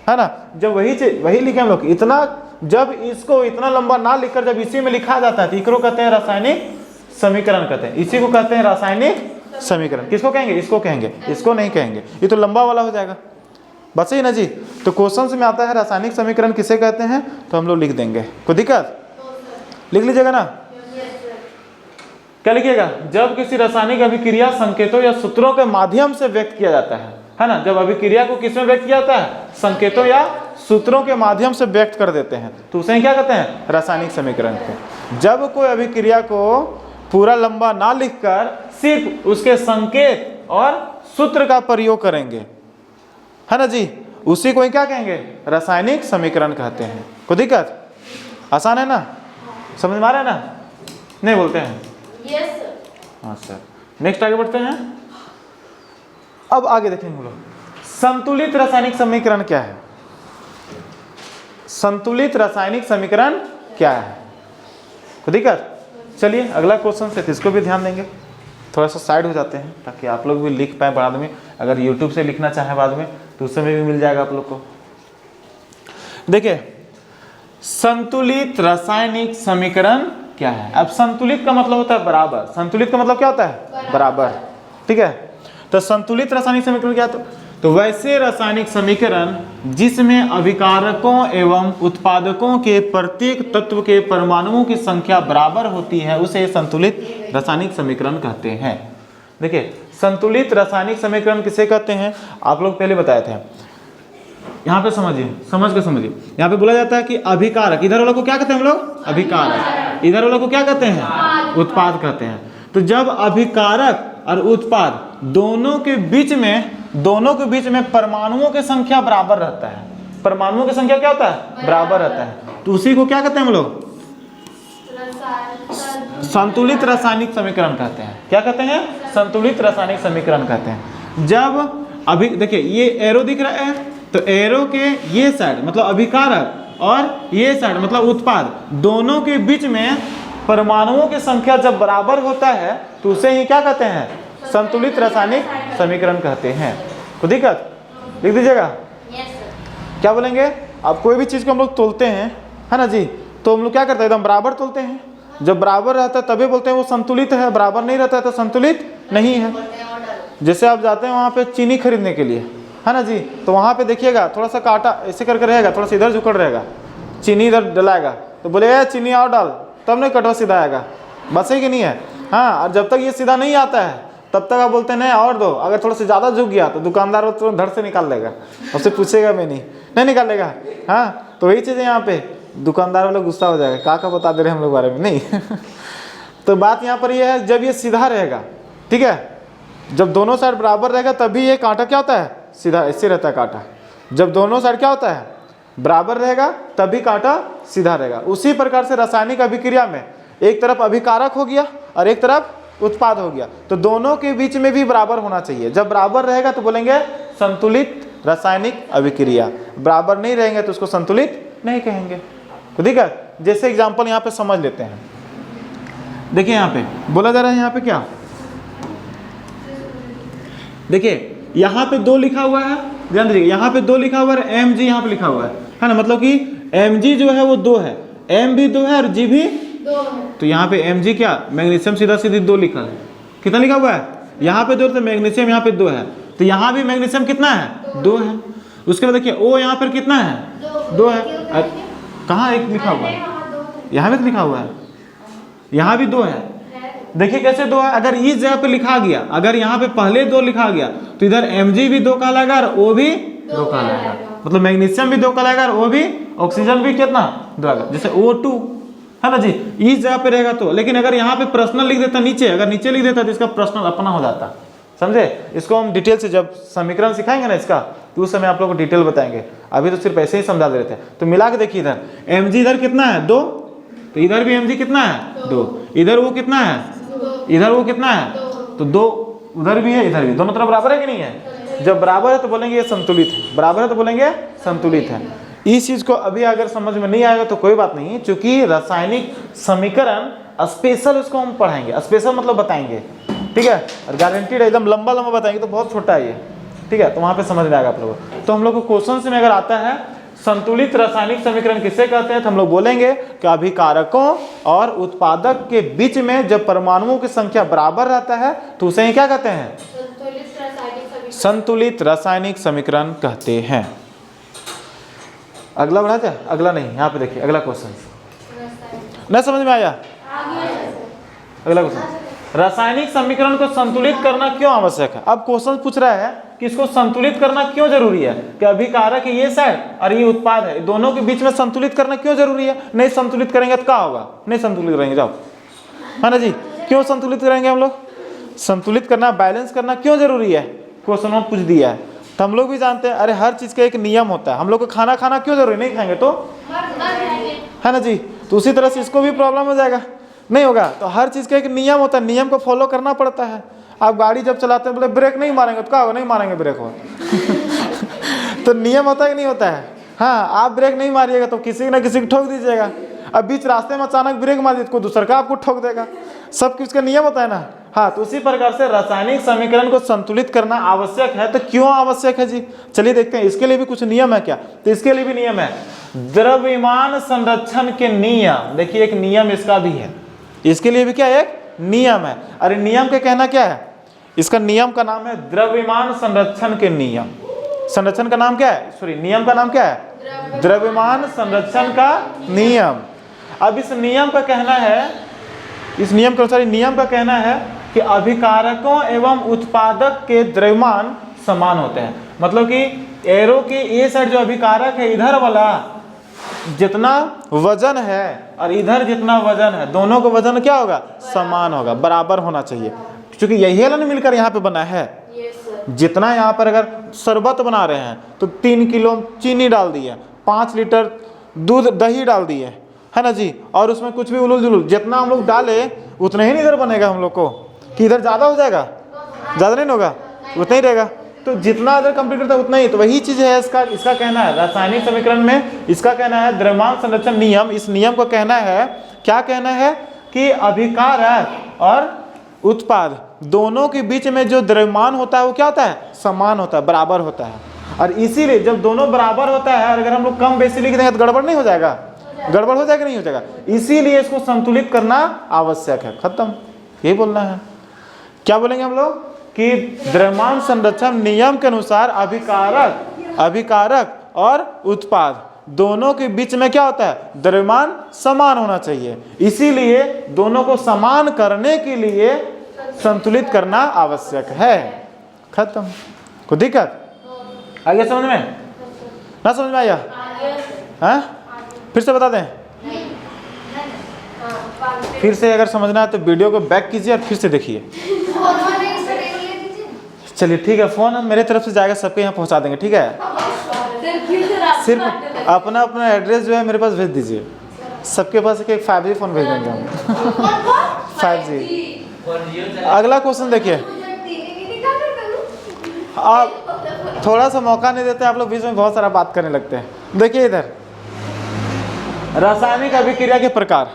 है ना। जब वही चीज वही लिखे हम लोग इतना, जब इसको इतना लंबा ना लिखकर जब इसी में लिखा जाता है तो इसको कहते हैं रासायनिक समीकरण कहते हैं, इसी को कहते हैं रासायनिक समीकरण। किसको कहेंगे, इसको कहेंगे, इसको नहीं कहेंगे, ये तो लंबा वाला हो जाएगा, बस ही ना जी। तो क्वेश्चन में आता है रासायनिक समीकरण किसे कहते हैं, तो हम लोग लिख देंगे, कोई दिक्कत, लिख लीजिएगा ना। क्या लिखिएगा, जब किसी रासायनिक अभिक्रिया संकेतों या सूत्रों के माध्यम से व्यक्त किया जाता है ना, जब अभिक्रिया को किसमें व्यक्त किया जाता है, संकेतों या सूत्रों के माध्यम से व्यक्त कर देते हैं, तो उसे क्या कहते हैं, रासायनिक समीकरण को। जब कोई अभिक्रिया को पूरा लंबा ना लिखकर सिर्फ उसके संकेत और सूत्र का प्रयोग करेंगे, है ना जी, उसी को क्या कहेंगे, रासायनिक समीकरण कहते हैं। कोई दिक्कत, आसान है ना, समझ में आ रहा है ना, नहीं बोलते हैं, यस सर। हाँ सर। नेक्स्ट आगे बढ़ते हैं। अब आगे देखेंगे हम लोग, संतुलित रासायनिक समीकरण क्या है। संतुलित रासायनिक समीकरण क्या है, कोई दिक्कत। चलिए अगला क्वेश्चन से, इसको भी ध्यान देंगे, थोड़ा सा साइड हो जाते हैं ताकि आप लोग भी लिख पाए बाद में, अगर यूट्यूब से लिखना चाहें बाद में तो उसमें भी मिल जाएगा आप लोग को। देखिए संतुलित रासायनिक समीकरण क्या है। अब संतुलित का मतलब होता है बराबर, संतुलित का मतलब क्या होता है, बराबर, ठीक है। तो संतुलित रासायनिक समीकरण क्या है, तो वैसे रासायनिक समीकरण जिसमें अभिकारकों एवं उत्पादकों के प्रत्येक तत्व के परमाणुओं की संख्या बराबर होती है उसे संतुलित रासायनिक समीकरण कहते हैं। देखिए संतुलित रासायनिक समीकरण किसे कहते हैं, आप लोग पहले बताए थे। यहाँ पे समझिए, समझ के समझिए, यहाँ पे बोला जाता है कि अभिकारक, इधर वालों को क्या कहते हैं हम लोग, अभिकारक, इधर वालों को क्या कहते हैं, उत्पाद कहते हैं। तो जब अभिकारक और उत्पाद दोनों के बीच में परमाणुओं की संख्या बराबर रहता है, परमाणुओं की संख्या क्या होता है, बराबर रहता है, तो उसी को क्या कहते हैं हम लोग, संतुलित रासायनिक समीकरण कहते हैं। क्या कहते हैं, संतुलित रासायनिक समीकरण कहते हैं। जब अभी देखिए ये एरो दिख रहा है, तो एरो के ये साइड मतलब अभिकारक और ये साइड मतलब उत्पाद, दोनों के बीच में परमाणुओं की संख्या जब बराबर होता है तो उसे ही क्या कहते हैं, संतुलित रासायनिक समीकरण कहते हैं। कोई दिक्कत, लिख दीजिएगा। क्या बोलेंगे, अब कोई भी चीज़ को हम लोग तोलते हैं, है ना जी, तो हम लोग क्या करते हैं, एकदम बराबर तोलते हैं। जब बराबर रहता है तभी बोलते हैं वो संतुलित है, बराबर नहीं रहता है तो संतुलित नहीं है। जैसे आप जाते हैं वहाँ पे चीनी खरीदने के लिए, है ना जी, तो वहाँ पे देखिएगा थोड़ा सा कांटा ऐसे करके रहेगा, थोड़ा सा इधर झुकड़ रहेगा, चीनी इधर डलाएगा तो बोलेगा चीनी और डाल, तब नहीं कटवा सीधा आएगा, बस है कि नहीं है। हाँ, और जब तक ये सीधा नहीं आता है तब तक आप बोलते हैं नहीं और दो, अगर थोड़ा सा ज़्यादा झुक गया तो दुकानदार वो तुरंत धड़ से निकाल लेगा, उससे पूछेगा भी नहीं निकालेगा। हाँ, तो वही चीज़ है यहाँ पे, दुकानदार वाला गुस्सा हो जाएगा, का बता दे रहे हम लोग बारे में नहीं तो बात यहाँ पर ये है, जब ये सीधा रहेगा, ठीक है, जब दोनों साइड बराबर रहेगा तभी ये कांटा क्या होता है, सीधा ऐसे रहता है कांटा। जब दोनों साइड क्या होता है, बराबर रहेगा तभी कांटा सीधा रहेगा। उसी प्रकार से रासायनिक अभिक्रिया में एक तरफ अभिकारक हो गया और एक तरफ उत्पाद हो गया, तो दोनों के बीच में भी बराबर होना चाहिए। जब बराबर रहेगा तो बोलेंगे संतुलित रासायनिक अभिक्रिया, बराबर नहीं रहेंगे तो उसको संतुलित नहीं कहेंगे। तो ठीक है, जैसे एग्जांपल यहाँ पे समझ लेते हैं। देखिए यहाँ पे बोला जा रहा है, यहाँ पे क्या, देखिए यहाँ पे 2 लिखा हुआ है, ध्यान दीजिए, यहाँ पे 2 लिखा हुआ है, Mg यहाँ पे लिखा हुआ है ना, मतलब कि Mg जो है वो 2 है, M भी 2 है और G भी 2 है। तो यहाँ पे Mg क्या, मैग्नीशियम सीधा सीधी 2 लिखा है, कितना लिखा हुआ है, यहाँ पे 2, तो मैग्नीशियम यहाँ पे 2 है, तो यहाँ भी मैग्नीशियम कितना है, 2 है। उसके बाद देखिए O यहाँ पर कितना है, 2 है, कहाँ 1 लिखा हुआ है, यहाँ पे लिखा हुआ है, यहाँ भी 2 है। देखिए कैसे 2 है, अगर इस जगह पे लिखा गया, अगर यहाँ पे पहले 2 लिखा गया तो इधर Mg भी 2 कहलाएगा और O भी 2 कहलाएगा, मतलब मैग्नीशियम भी 2 कहलाएगा और O भी, ऑक्सीजन भी कितना 2 आएगा, जैसे O2 है ना जी, इस जगह पे रहेगा तो। लेकिन अगर यहाँ पे पर्सनल लिख देता नीचे, अगर नीचे लिख देता तो इसका पर्सनल अपना हो जाता, समझे। इसको हम डिटेल से जब समीकरण सिखाएंगे ना इसका, तो उस समय आप लोग को डिटेल बताएंगे, अभी तो सिर्फ ऐसे ही समझा दे रहे थे। तो मिला के देखिए, इधर Mg इधर कितना है 2, तो इधर भी Mg कितना है 2, इधर वो कितना है इधर वो कितना है, तो 2 उधर भी है इधर भी, दोनों तरफ बराबर है कि नहीं है। जब बराबर है तो बोलेंगे ये संतुलित है, बराबर है तो बोलेंगे संतुलित है। इस चीज को अभी अगर समझ में नहीं आएगा तो कोई बात नहीं, क्योंकि रासायनिक समीकरण स्पेशल उसको हम पढ़ाएंगे, स्पेशल मतलब बताएंगे, ठीक है। और गारंटीड एकदम लंबा लंबा बताएंगे तो बहुत छोटा है ये, ठीक है। तो वहां पे समझ में आएगा आप लोगों को। तो हम लोग को क्वेश्चन में अगर आता है संतुलित रासायनिक समीकरण किसे कहते हैं, तो हम लोग बोलेंगे कि अभिकारकों और उत्पादक के बीच में जब परमाणुओं की संख्या बराबर रहता है तो उसे ही क्या कहते हैं, संतुलित रासायनिक समीकरण कहते हैं। अगला बढ़ा जाए, अगला नहीं, यहाँ पे देखिए अगला क्वेश्चन, नहीं समझ में आया। अगला क्वेश्चन, रासायनिक समीकरण को संतुलित करना क्यों आवश्यक है। अब क्वेश्चन पूछ रहा है कि इसको संतुलित करना क्यों जरूरी है, कि अभिकारक ये साइड और ये उत्पाद है, दोनों के बीच में संतुलित करना क्यों जरूरी है। नहीं संतुलित करेंगे तो क्या होगा, नहीं संतुलित करेंगे, जाओ, है ना जी। क्यों संतुलित करेंगे हम लोग, संतुलित करना, बैलेंस करना क्यों जरूरी है, क्वेश्चन में पूछ दिया है। तो हम लोग भी जानते हैं, अरे हर चीज का एक नियम होता है। हम लोग को खाना खाना क्यों जरूरी, नहीं खाएंगे तो, है ना जी। तो उसी तरह से इसको भी प्रॉब्लम हो जाएगा, नहीं होगा। तो हर चीज़ का एक नियम होता है, नियम को फॉलो करना पड़ता है। आप गाड़ी जब चलाते हैं बोले ब्रेक नहीं मारेंगे तो क्या होगा, नहीं मारेंगे ब्रेक हो तो नियम होता है कि नहीं होता है। हाँ, आप ब्रेक नहीं मारिएगा तो किसी न किसी को ठोक दीजिएगा। अब बीच रास्ते में अचानक ब्रेक मार दीजिए, कोई दूसरा का आपको ठोक देगा। सब कुछ का नियम होता है ना। हाँ, तो उसी प्रकार से रासायनिक समीकरण को संतुलित करना आवश्यक है। तो क्यों आवश्यक है जी, चलिए देखते हैं। इसके लिए भी कुछ नियम है क्या, तो इसके लिए भी नियम है, द्रव्यमान संरक्षण के नियम। देखिए एक नियम इसका भी है, इसके लिए भी क्या एक नियम है। अरे नियम का कहना क्या है, इसका नियम का नाम है द्रव्यमान संरक्षण के नियम। संरक्षण का नाम क्या है, सॉरी नियम का नाम क्या है, द्रव्यमान संरक्षण का नियम। अब इस नियम का कहना है, इस नियम के अनुसार नियम का कहना है कि अभिकारकों एवं उत्पादक के द्रव्यमान समान होते हैं। मतलब कि एरो के ये साइड जो अभिकारक है, इधर वाला जितना वजन है और इधर जितना वजन है, दोनों का वजन क्या होगा, समान होगा, बराबर होना चाहिए। क्योंकि यही वाला मिलकर यहाँ पे बना है। जितना यहाँ पर अगर शरबत बना रहे हैं तो 3 किलो चीनी डाल दिए, 5 लीटर दूध दही डाल दिए, है ना जी। और उसमें कुछ भी उलूल जुलूल जितना हम लोग डाले उतना ही इधर बनेगा हम लोग को, कि इधर ज़्यादा हो जाएगा, ज़्यादा नहीं होगा, उतना ही रहेगा। तो जितना अदर कंप्लीट करता है उतना ही। तो वही चीज़ है इसका कहना है रासायनिक समीकरण में, इसका कहना है द्रव्यमान संरक्षण नियम। इस नियम को कहना है, क्या कहना है कि अभिकारक और उत्पाद दोनों के बीच में जो द्रव्यमान होता है वो क्या होता है, समान होता है, बराबर होता है। और इसीलिए जब दोनों बराबर होता है, और अगर हम लोग कम बेसी लिख देंगे तो गड़बड़ नहीं हो जाएगा, गड़बड़ हो जाएगा नहीं हो जाएगा। इसीलिए इसको संतुलित करना आवश्यक है, खत्म, यही बोलना है। क्या बोलेंगे हम लोग कि द्रव्यमान संरक्षण नियम के अनुसार अभिकारक और उत्पाद दोनों के बीच में क्या होता है, द्रव्यमान समान होना चाहिए। इसीलिए दोनों को समान करने के लिए संतुलित करना आवश्यक है, खत्म। कोई दिक्कत आगे समझ में, ना समझ में आया, हाँ? फिर से बता दें, फिर से अगर समझना है तो वीडियो को बैक कीजिए और फिर से देखिए। चलिए ठीक है, फोन मेरे तरफ से जाएगा, सबके यहाँ पहुँचा देंगे, ठीक है। सिर्फ अपना अपना एड्रेस जो है मेरे पास भेज दीजिए। सबके पास एक 5G फोन भेज देंगे हम 5G। अगला क्वेश्चन देखिए, आप थोड़ा सा मौका नहीं देते, आप लोग बीच में बहुत सारा बात करने लगते हैं। देखिए इधर रासायनिक अभिक्रिया के प्रकार,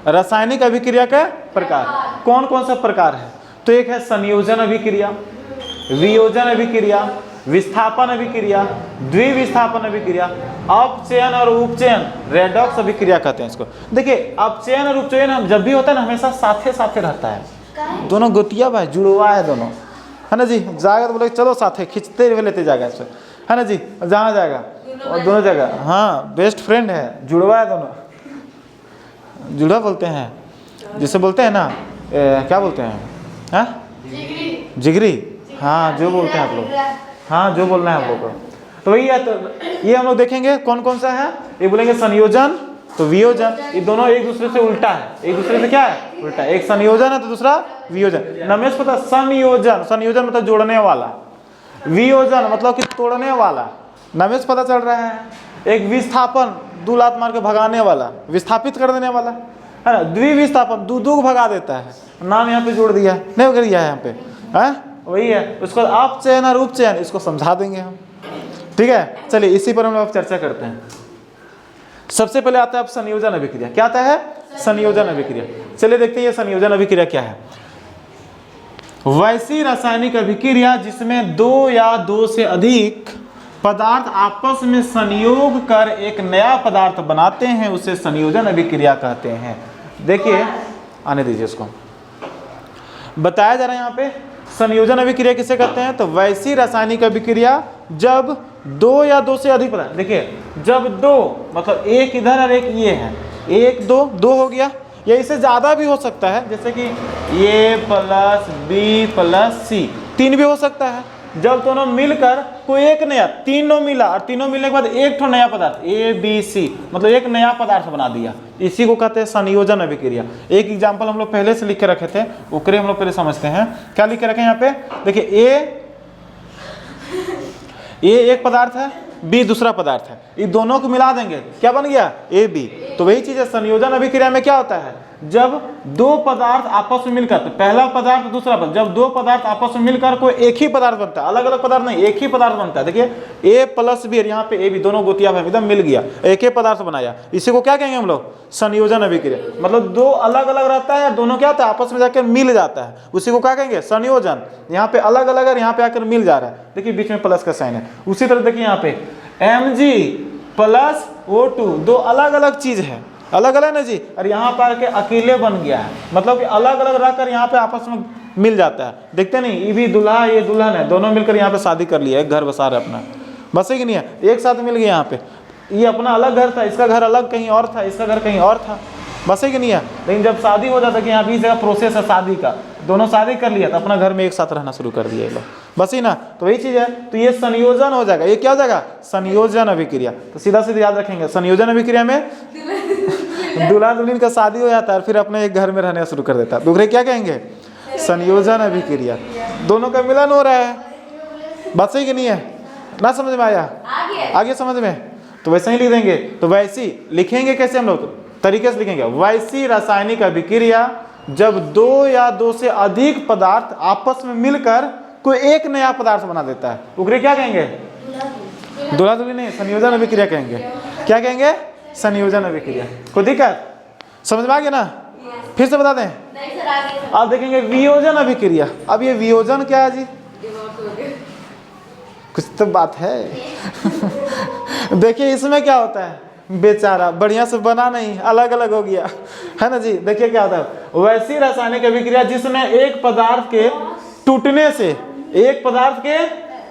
रासायनिक अभिक्रिया के प्रकार कौन कौन सा प्रकार है, तो एक है संयोजन अभिक्रिया, वियोजन अभिक्रिया, विस्थापन अभिक्रिया, द्विविस्थापन अभिक्रिया, अपचयन और उपचयन, रेडॉक्स अभिक्रिया कहते हैं इसको। देखिए अपचयन और उपचयन हम जब भी होता है ना, हमेशा साथे साथे रहता है, दोनों गोतिया भाई जुड़वा है दोनों, है ना जी। जाएगा तो बोले चलो साथे, खींचते हुए लेते जाएगा इससे, है ना जी। जहाँ जाएगा और दोनों जगह, हाँ बेस्ट फ्रेंड है, जुड़वा है दोनों, जुड़वा बोलते हैं जिसे बोलते हैं ना, क्या बोलते हैं, हाँ जिगरी, हाँ जो बोलते हैं आप लोग, हाँ जो बोलना है हम लोग को। तो वही है, तो ये हम लोग देखेंगे कौन कौन सा है। ये बोलेंगे संयोजन, तो वियोजन, ये दोनों एक दूसरे से उल्टा है, एक दूसरे से क्या है, उल्टा। एक संयोजन है तो दूसरा वियोजन। नमेश पता, संयोजन, संयोजन मतलब जोड़ने वाला, वियोजन मतलब कि तोड़ने वाला, नमेश पता चल रहा है। एक विस्थापन, दो लात मार के भगाने वाला, विस्थापित कर देने वाला, है ना। द्विविस्थापन दू को भगा देता है, नाम यहाँ पे जोड़ दिया है, नहीं कर दिया है यहाँ पे, है वही है। उसको अपचयन और उपचयन इसको समझा देंगे हम, ठीक है। चलिए इसी पर हम लोग चर्चा करते हैं। सबसे पहले आता है अब संयोजन अभिक्रिया। क्या आता है? संयोजन अभिक्रिया। चलिए देखते हैं ये संयोजन अभिक्रिया क्या है। वैसी रासायनिक अभिक्रिया जिसमें दो या दो से अधिक पदार्थ आपस में संयोग कर एक नया पदार्थ बनाते हैं उसे संयोजन अभिक्रिया कहते हैं। देखिए आने दीजिए इसको, बताया जा रहा है यहाँ पे संयोजन अभिक्रिया किसे कहते हैं। तो वैसी रासायनिक अभिक्रिया जब दो या दो से अधिक पदार्थ, देखिए जब दो मतलब एक इधर और एक ये है, एक दो हो गया, या इससे ज़्यादा भी हो सकता है, जैसे कि ये प्लस बी प्लस सी, 3 भी हो सकता है। जब दोनों मिलकर कोई एक नया, तीनों मिला और तीनों मिलने के बाद एक ठो नया पदार्थ ए बी सी, मतलब एक नया पदार्थ बना दिया, इसी को कहते हैं संयोजन अभिक्रिया। एक एग्जांपल हम लोग पहले से लिख के रखे थे, ओकरे हम लोग पहले समझते हैं। क्या लिख के रखे यहाँ पे, देखिए ए एक पदार्थ है, बी दूसरा पदार्थ है, ये दोनों को मिला देंगे क्या बन गया? A B. तो वही चीज है संयोजन अभिक्रिया में क्या होता है, जब दो पदार्थ आपस में मिलकर, तो पहला पदार्थ दूसरा पदार्थ, जब दो पदार्थ आपस में मिलकर कोई एक ही पदार्थ बनता है, अलग अलग पदार्थ नहीं, एक ही पदार्थ बनता है। देखिए ए प्लस बी, यहाँ पे ए बी दोनों गोतिया में एकदम मिल गया, एक ही पदार्थ बनाया, इसी को क्या कहेंगे हम लोग? संयोजन अभिक्रिया। मतलब दो अलग अलग रहता है, दोनों क्या होता है आपस में जाकर मिल जाता है, उसी को क्या कहेंगे? संयोजन। यहाँ पे अलग अलग है, यहाँ पे आकर मिल जा रहा है, देखिए बीच में प्लस का साइन है। उसी तरह देखिए यहाँ पे Mg प्लस O2, दो अलग अलग चीज है, अलग अलग ना जी, और यहाँ पर के अकेले बन गया है, मतलब कि अलग अलग रहकर यहाँ पे आपस में मिल जाता है। देखते नहीं, ये भी दूल्हा ये दुल्हन है, दोनों मिलकर यहाँ पे शादी कर लिया, एक घर बसा रहे अपना, बस है कि नहीं है, एक साथ मिल गया। यहाँ पे ये अपना अलग घर था, इसका घर अलग कहीं और था, इसका घर कहीं और था, बस है कि नहीं है। लेकिन जब शादी हो जाता है कि यहाँ बीच जगह प्रोसेस है शादी का, दोनों शादी कर लिया तो अपना घर में एक साथ रहना शुरू कर दिया ये लोग, बस ही ना। तो वही चीज है, तो ये संयोजन हो जाएगा। ये क्या हो जाएगा? संयोजन अभिक्रिया। तो सीधा सीधा याद रखेंगे, संयोजन अभिक्रिया में दूल्हा दुल्हन का शादी हो जाता है, फिर अपने एक घर में रहना शुरू कर देता है, दूसरे क्या कहेंगे? संयोजन अभिक्रिया। दोनों का मिलन हो रहा है, बात सही कि नहीं है ना? समझ में आया? आगे समझ में? तो वैसे ही लिख देंगे। तो वैसी लिखेंगे कैसे हम लोग? तरीके से लिखेंगे, वैसी रासायनिक अभिक्रिया जब दो या दो से अधिक पदार्थ आपस में मिलकर कोई एक नया पदार्थ बना देता है, उसे क्या कहेंगे? दूल्हा दुल्हन नहीं, संयोजन अभिक्रिया कहेंगे। क्या कहेंगे? संयोजन अभिक्रिया। कोई दिक्कत? समझ में आ गया ना? फिर से बता दें। आप देखेंगे वियोजन अभिक्रिया। अब ये वियोजन क्या है जी? कुछ तो बात है। देखिए इसमें क्या होता है, बेचारा बढ़िया से बना नहीं, अलग अलग हो गया, है ना जी। देखिए क्या होता है, वैसी रासायनिक अभिक्रिया जिसमें एक पदार्थ के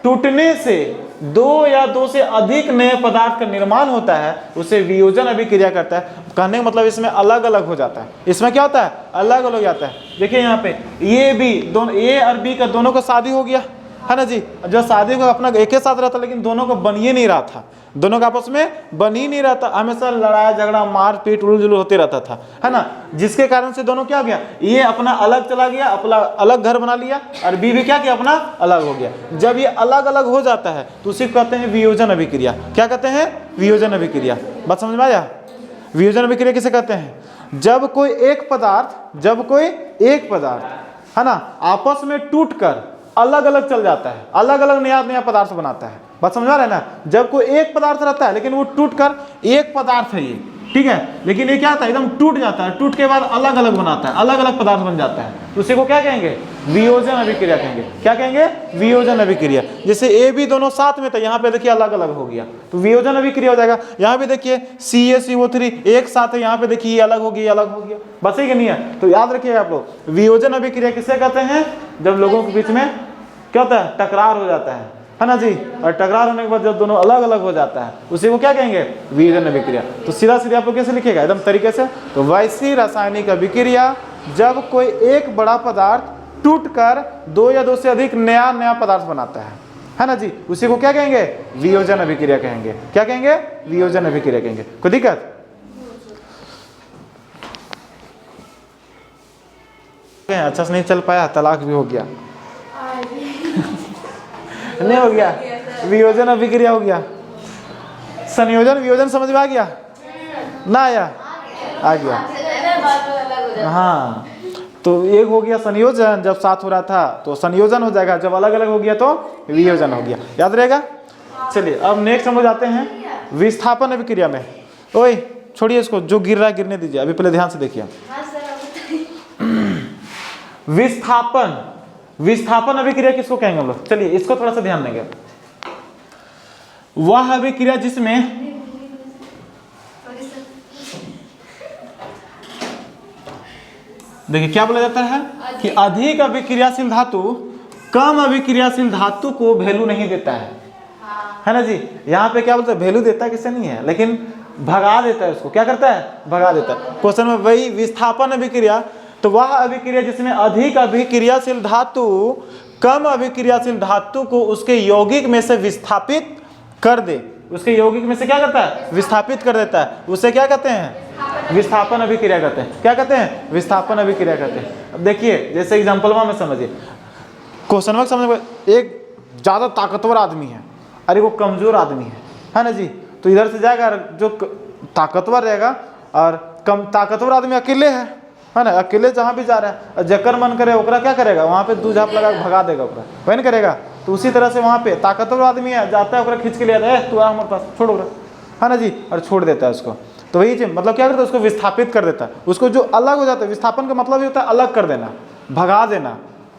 टूटने से दो या दो से अधिक नए पदार्थ का निर्माण होता है, उसे वियोजन अभिक्रिया करता है। कहने का मतलब इसमें अलग अलग हो जाता है। इसमें क्या होता है? अलग अलग हो जाता है। देखिए यहाँ पे ये बी, दोनों ए और बी का दोनों का शादी हो गया, है ना जी। जो शादी को अपना एक ही साथ रहता, लेकिन दोनों को बन ही नहीं रहा था, दोनों का आपस में बन ही नहीं रहता, हमेशा लड़ाई झगड़ा मारपीट उलझुल होते रहता था, है ना। जिसके कारण से दोनों क्या हो गया, ये अपना अलग चला गया, अपना अलग घर बना लिया, और बी भी क्या किया, अपना अलग हो गया। जब ये अलग अलग हो जाता है तो उसी को कहते हैं वियोजन अभिक्रिया। क्या कहते हैं? वियोजन अभिक्रिया। बात समझ में आया? वियोजन अभिक्रिया किसे कहते हैं? जब कोई एक पदार्थ है ना आपस में टूट कर अलग अलग चल जाता है, अलग अलग नया नया पदार्थ बनाता है। बात समझ आ रहा है ना? जब कोई एक पदार्थ रहता है लेकिन वो टूट कर एक पदार्थ है ये, ठीक है, लेकिन ये क्या होता है, एकदम टूट जाता है, टूट के बाद अलग अलग बनाता है, अलग अलग पदार्थ बन जाता है, तो उसी को क्या कहेंगे? वियोजन अभिक्रिया कहेंगे। क्या कहेंगे? वियोजन अभिक्रिया। जैसे ए बी दोनों साथ में था, यहाँ पे देखिए अलग अलग हो गया, तो वियोजन अभिक्रिया हो जाएगा। यहाँ पे देखिए CaCO3 एक साथ है, यहाँ पे देखिए ये अलग हो गया, अलग हो गया, बस ही नहीं है। तो याद रखिएगा आप लोग, वियोजन अभिक्रिया किसे कहते हैं? जब लोगों के बीच में क्या होता है, टकरार हो जाता है ना जी, और टकरार होने के बाद जब दोनों अलग अलग हो जाता है, उसी को क्या कहेंगे? वियोजन अभिक्रिया। तो सीधा सीधा आप लोग कैसे लिखेगा, एकदम तरीके से। तो वैसी रासायनिक अभिक्रिया जब कोई एक बड़ा पदार्थ टूटकर दो या दो से अधिक नया नया पदार्थ बनाता है ना जी, उसी को क्या कहेंगे? वियोजन अभिक्रिया कहेंगे। क्या कहेंगे? वियोजन अभिक्रिया कहेंगे। कोई दिक्कत? अच्छा से नहीं चल पाया, तलाक भी हो गया, नहीं हो गया, वियोजन अभिक्रिया हो गया। संयोजन वियोजन समझ में आ गया ना? आया? आ गया। हाँ, तो एक हो गया संयोजन जब साथ हो रहा था तो संयोजन हो जाएगा, जब अलग अलग हो गया तो वियोजन हो गया। याद रहेगा। चलिए अब नेक्स्ट हम लोग जाते हैं विस्थापन अभिक्रिया में। ओए छोड़िए इसको, जो गिर रहा है गिरने दीजिए, अभी पहले ध्यान से देखिए। हाँ सर अब बताइए। विस्थापन अभिक्रिया किसको कहेंगे हम लोग? चलिए इसको थोड़ा सा ध्यान देंगे। वह अभिक्रिया जिसमें देखिए क्या बोला जाता है कि अधिक अभिक्रियाशील धातु कम अभिक्रियाशील धातु को वैल्यू नहीं देता है ना जी। यहाँ पे क्या बोलते हैं, वैल्यू देता है किससे नहीं है, लेकिन भगा देता है उसको। क्या करता है? भगा देता है। क्वेश्चन में वही विस्थापन अभिक्रिया, तो वह अभिक्रिया जिसमें अधिक अभिक्रियाशील धातु कम अभिक्रियाशील धातु को उसके यौगिक में से विस्थापित कर दे। उसके यौगिक में से क्या करता है? विस्थापित कर देता है। उसे क्या कहते हैं? विस्थापन अभिक्रिया कहते हैं। क्या कहते हैं? विस्थापन अभिक्रिया कहते हैं। अब देखिए जैसे एग्जाम्पल में समझिए, क्वेश्चन में समझ, एक ज़्यादा ताकतवर आदमी है और एक वो कमज़ोर आदमी है ना जी। तो इधर से जाएगा जो ताकतवर रहेगा, और कम ताकतवर आदमी अकेले है ना, अकेले जहाँ भी जा रहा है, और जकर मन करे ओकरा क्या करेगा, वहाँ पे दू झाप लगा भगा देगा ओकरा, वही नहीं करेगा। तो उसी तरह से वहाँ पे ताकतवर आदमी है, जाता है ओकरा खींच के ले आता है, तू आ हमारे पास, छोड़ ओकरा, है ना जी, और छोड़ देता है उसको। तो वही चीज मतलब क्या करता है, उसको विस्थापित कर देता है। उसको जो अलग हो जाता है, विस्थापन का मतलब ये होता है अलग कर देना, भगा देना,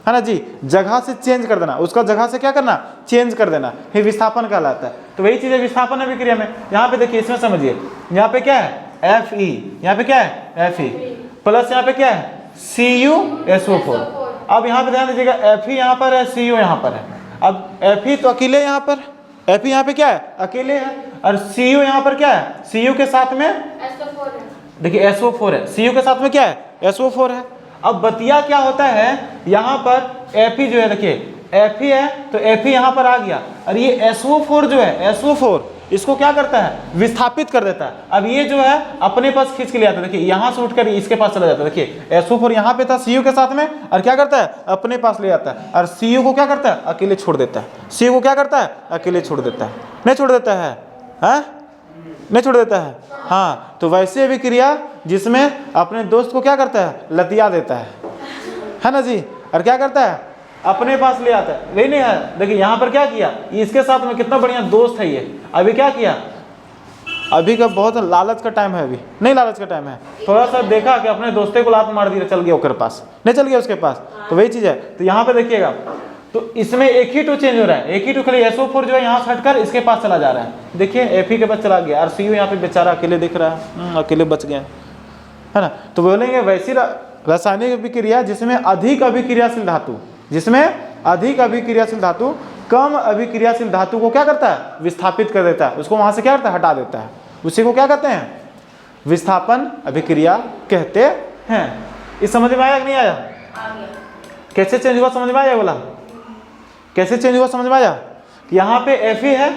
है ना जी, जगह से चेंज कर देना, उसका जगह से क्या करना, चेंज कर देना, ये विस्थापन कहलाता है। तो वही चीज़ है विस्थापन अभिक्रिया में। यहाँ पे देखिए, इसमें समझिए, यहाँ पे क्या है Fe, यहाँ पे क्या है Fe, प्लस यहाँ पे क्या है CuSO4। अब यहाँ पे ध्यान दीजिएगा, Fe यहाँ पर है, Cu यहाँ पर है। अब Fe तो अकेले यहाँ पर, Fe यहाँ पे क्या है, अकेले है, और Cu यहाँ पर क्या है, Cu के साथ में SO4 है। देखिए SO4 है, Cu के साथ में क्या है, SO4 है। अब बतिया क्या होता है, यहाँ पर Fe जो है, देखिए Fe है तो Fe यहाँ पर आ गया, और ये SO4 जो है, SO4 इसको क्या करता है, विस्थापित कर देता है। अब ये जो है अपने पास खींच के ले आता है। देखिए यहाँ से उठकर इसके पास चला जाता है। देखिए SO4 यहाँ पे था Cu के साथ में, और क्या करता है, अपने पास ले आता है, और Cu को क्या करता है, अकेले छोड़ देता है। Cu को क्या करता है, अकेले छोड़ देता है, नहीं छोड़ देता है, नहीं छोड़ देता है। हाँ, तो वैसे अभिक्रिया जिसमें अपने दोस्त को क्या करता है, लतिया देता है ना जी, और क्या करता है, अपने पास ले आता है। वही नहीं है, देखिए यहाँ पर क्या किया, इसके साथ में कितना बढ़िया दोस्त है ये। अभी क्या किया, अभी का बहुत लालच का टाइम है, अभी नहीं लालच का टाइम है, थोड़ा सा देखा कि अपने दोस्ते को लात मार दिया, चल गया उसके पास, नहीं चल गया उसके पास। तो वही चीज़ है। तो यहाँ पे देखिएगा, तो इसमें एक ही टू चेंज हो रहा है, एक ही टू, खाली SO4 जो है यहाँ से हटकर इसके पास चला जा रहा है। देखिए Fe के पास चला गया, और Cu यहाँ पे बेचारा अकेले दिख रहा है, अकेले बच गया, है ना। तो बोलेंगे वैसी रासायनिक अभिक्रिया जिसमें अधिक अभिक्रियाशील धातु, जिसमें अधिक अभिक्रियाशील धातु कम अभिक्रियाशील धातु को क्या करता है, विस्थापित कर देता है, उसको वहाँ से क्या करता है, हटा देता है। उसी को क्या कहते हैं, विस्थापन अभिक्रिया कहते हैं। इस समझ में आया कि नहीं आया? कैसे चेंज हुआ समझ में आया? बोला कैसे चेंज हुआ समझ में आया? यहाँ पे Fe है,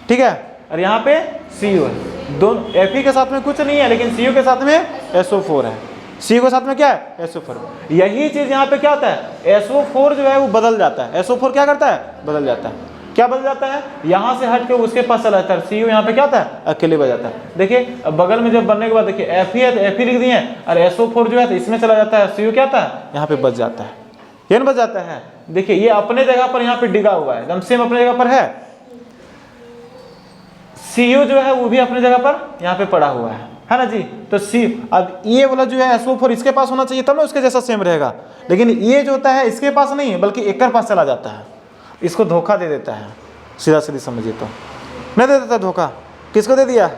ठीक है, और यहाँ पे Cu है। दोनों Fe के साथ में कुछ नहीं है, लेकिन Cu के साथ में SO4 है। Cu के साथ में क्या है, SO4। यही चीज यहाँ पे क्या होता है, SO4 जो है वो बदल जाता है। SO4 क्या करता है, बदल जाता है। क्या बदल जाता है, यहाँ से हट के उसके पास चला जाता है। Cu यहाँ पे क्या होता है, अकेले बच जाता है। देखिए बगल में जब बनने के बाद देखिए Fe है तो Fe लिख दिए, और SO4 जो है तो इसमें चला जाता है, Cu क्या होता है, यहाँ पे बच जाता है, ये बच जाता है। देखिए ये अपने जगह पर यहाँ पे डिगा हुआ है, एकदम सेम अपने जगह पर है। Cu जो है वो भी अपने जगह पर यहाँ पे पड़ा हुआ है ना जी। तो अब ये वाला जो है SO4 इसके पास होना चाहिए, तब ना उसके जैसा सेम रहेगा, लेकिन ये जो होता है इसके पास नहीं है, बल्कि एक के पास चला जाता है, इसको धोखा दे देता है। सीधा सीधी समझिए तो नहीं दे देता धोखा, किसको दे दिया,